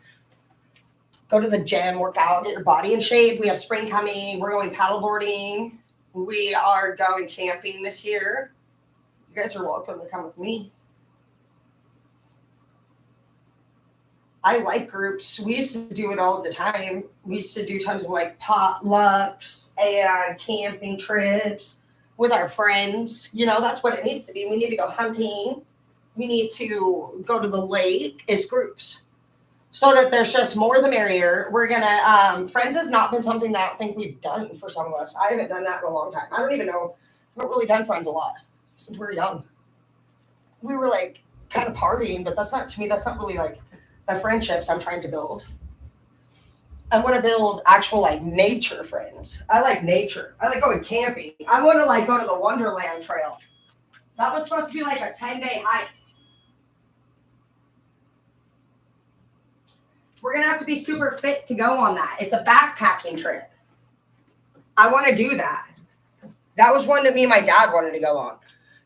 Go to the gym, work out, get your body in shape. We have spring coming. We're going paddleboarding. We are going camping this year. You guys are welcome to come with me. I like groups. We used to do it all the time. We used to do tons of like potlucks and camping trips with our friends. You know, that's what it needs to be. We need to go hunting. We need to go to the lake as groups so that there's just more the merrier. We're going to, friends has not been something that I don't think we've done for some of us. I haven't done that in a long time. I don't even know. I haven't really done friends a lot since we were young. We were like kind of partying, but that's not, to me, that's not really like the friendships I'm trying to build. I want to build actual like nature friends. I like nature. I like going camping. I want to like go to the Wonderland Trail. That was supposed to be like a 10-day hike. We're going to have to be super fit to go on that. It's a backpacking trip. I want to do that. That was one that me and my dad wanted to go on.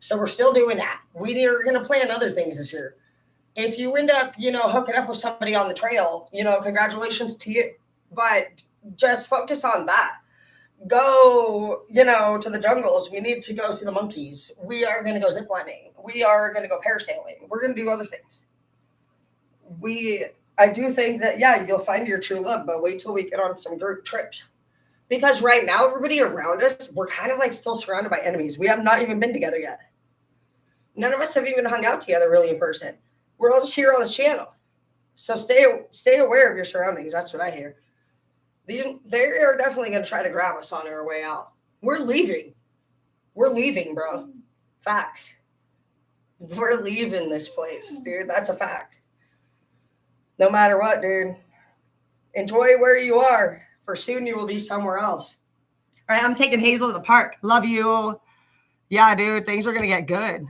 So we're still doing that. We're going to plan other things this year. If you end up, hooking up with somebody on the trail, congratulations to you. But just focus on that. Go, to the jungles. We need to go see the monkeys. We are going to go ziplining. We are going to go parasailing. We're going to do other things. I do think that, yeah, you'll find your true love, but wait till we get on some group trips. Because right now, everybody around us, we're kind of like still surrounded by enemies. We have not even been together yet. None of us have even hung out together really in person. We're all just here on this channel. So stay aware of your surroundings. That's what I hear. They are definitely going to try to grab us on our way out. We're leaving. We're leaving, bro. Facts. We're leaving this place, dude. That's a fact. No matter what, dude. Enjoy where you are, for soon you will be somewhere else. All right, I'm taking Hazel to the park. Love you. Yeah, dude, things are going to get good.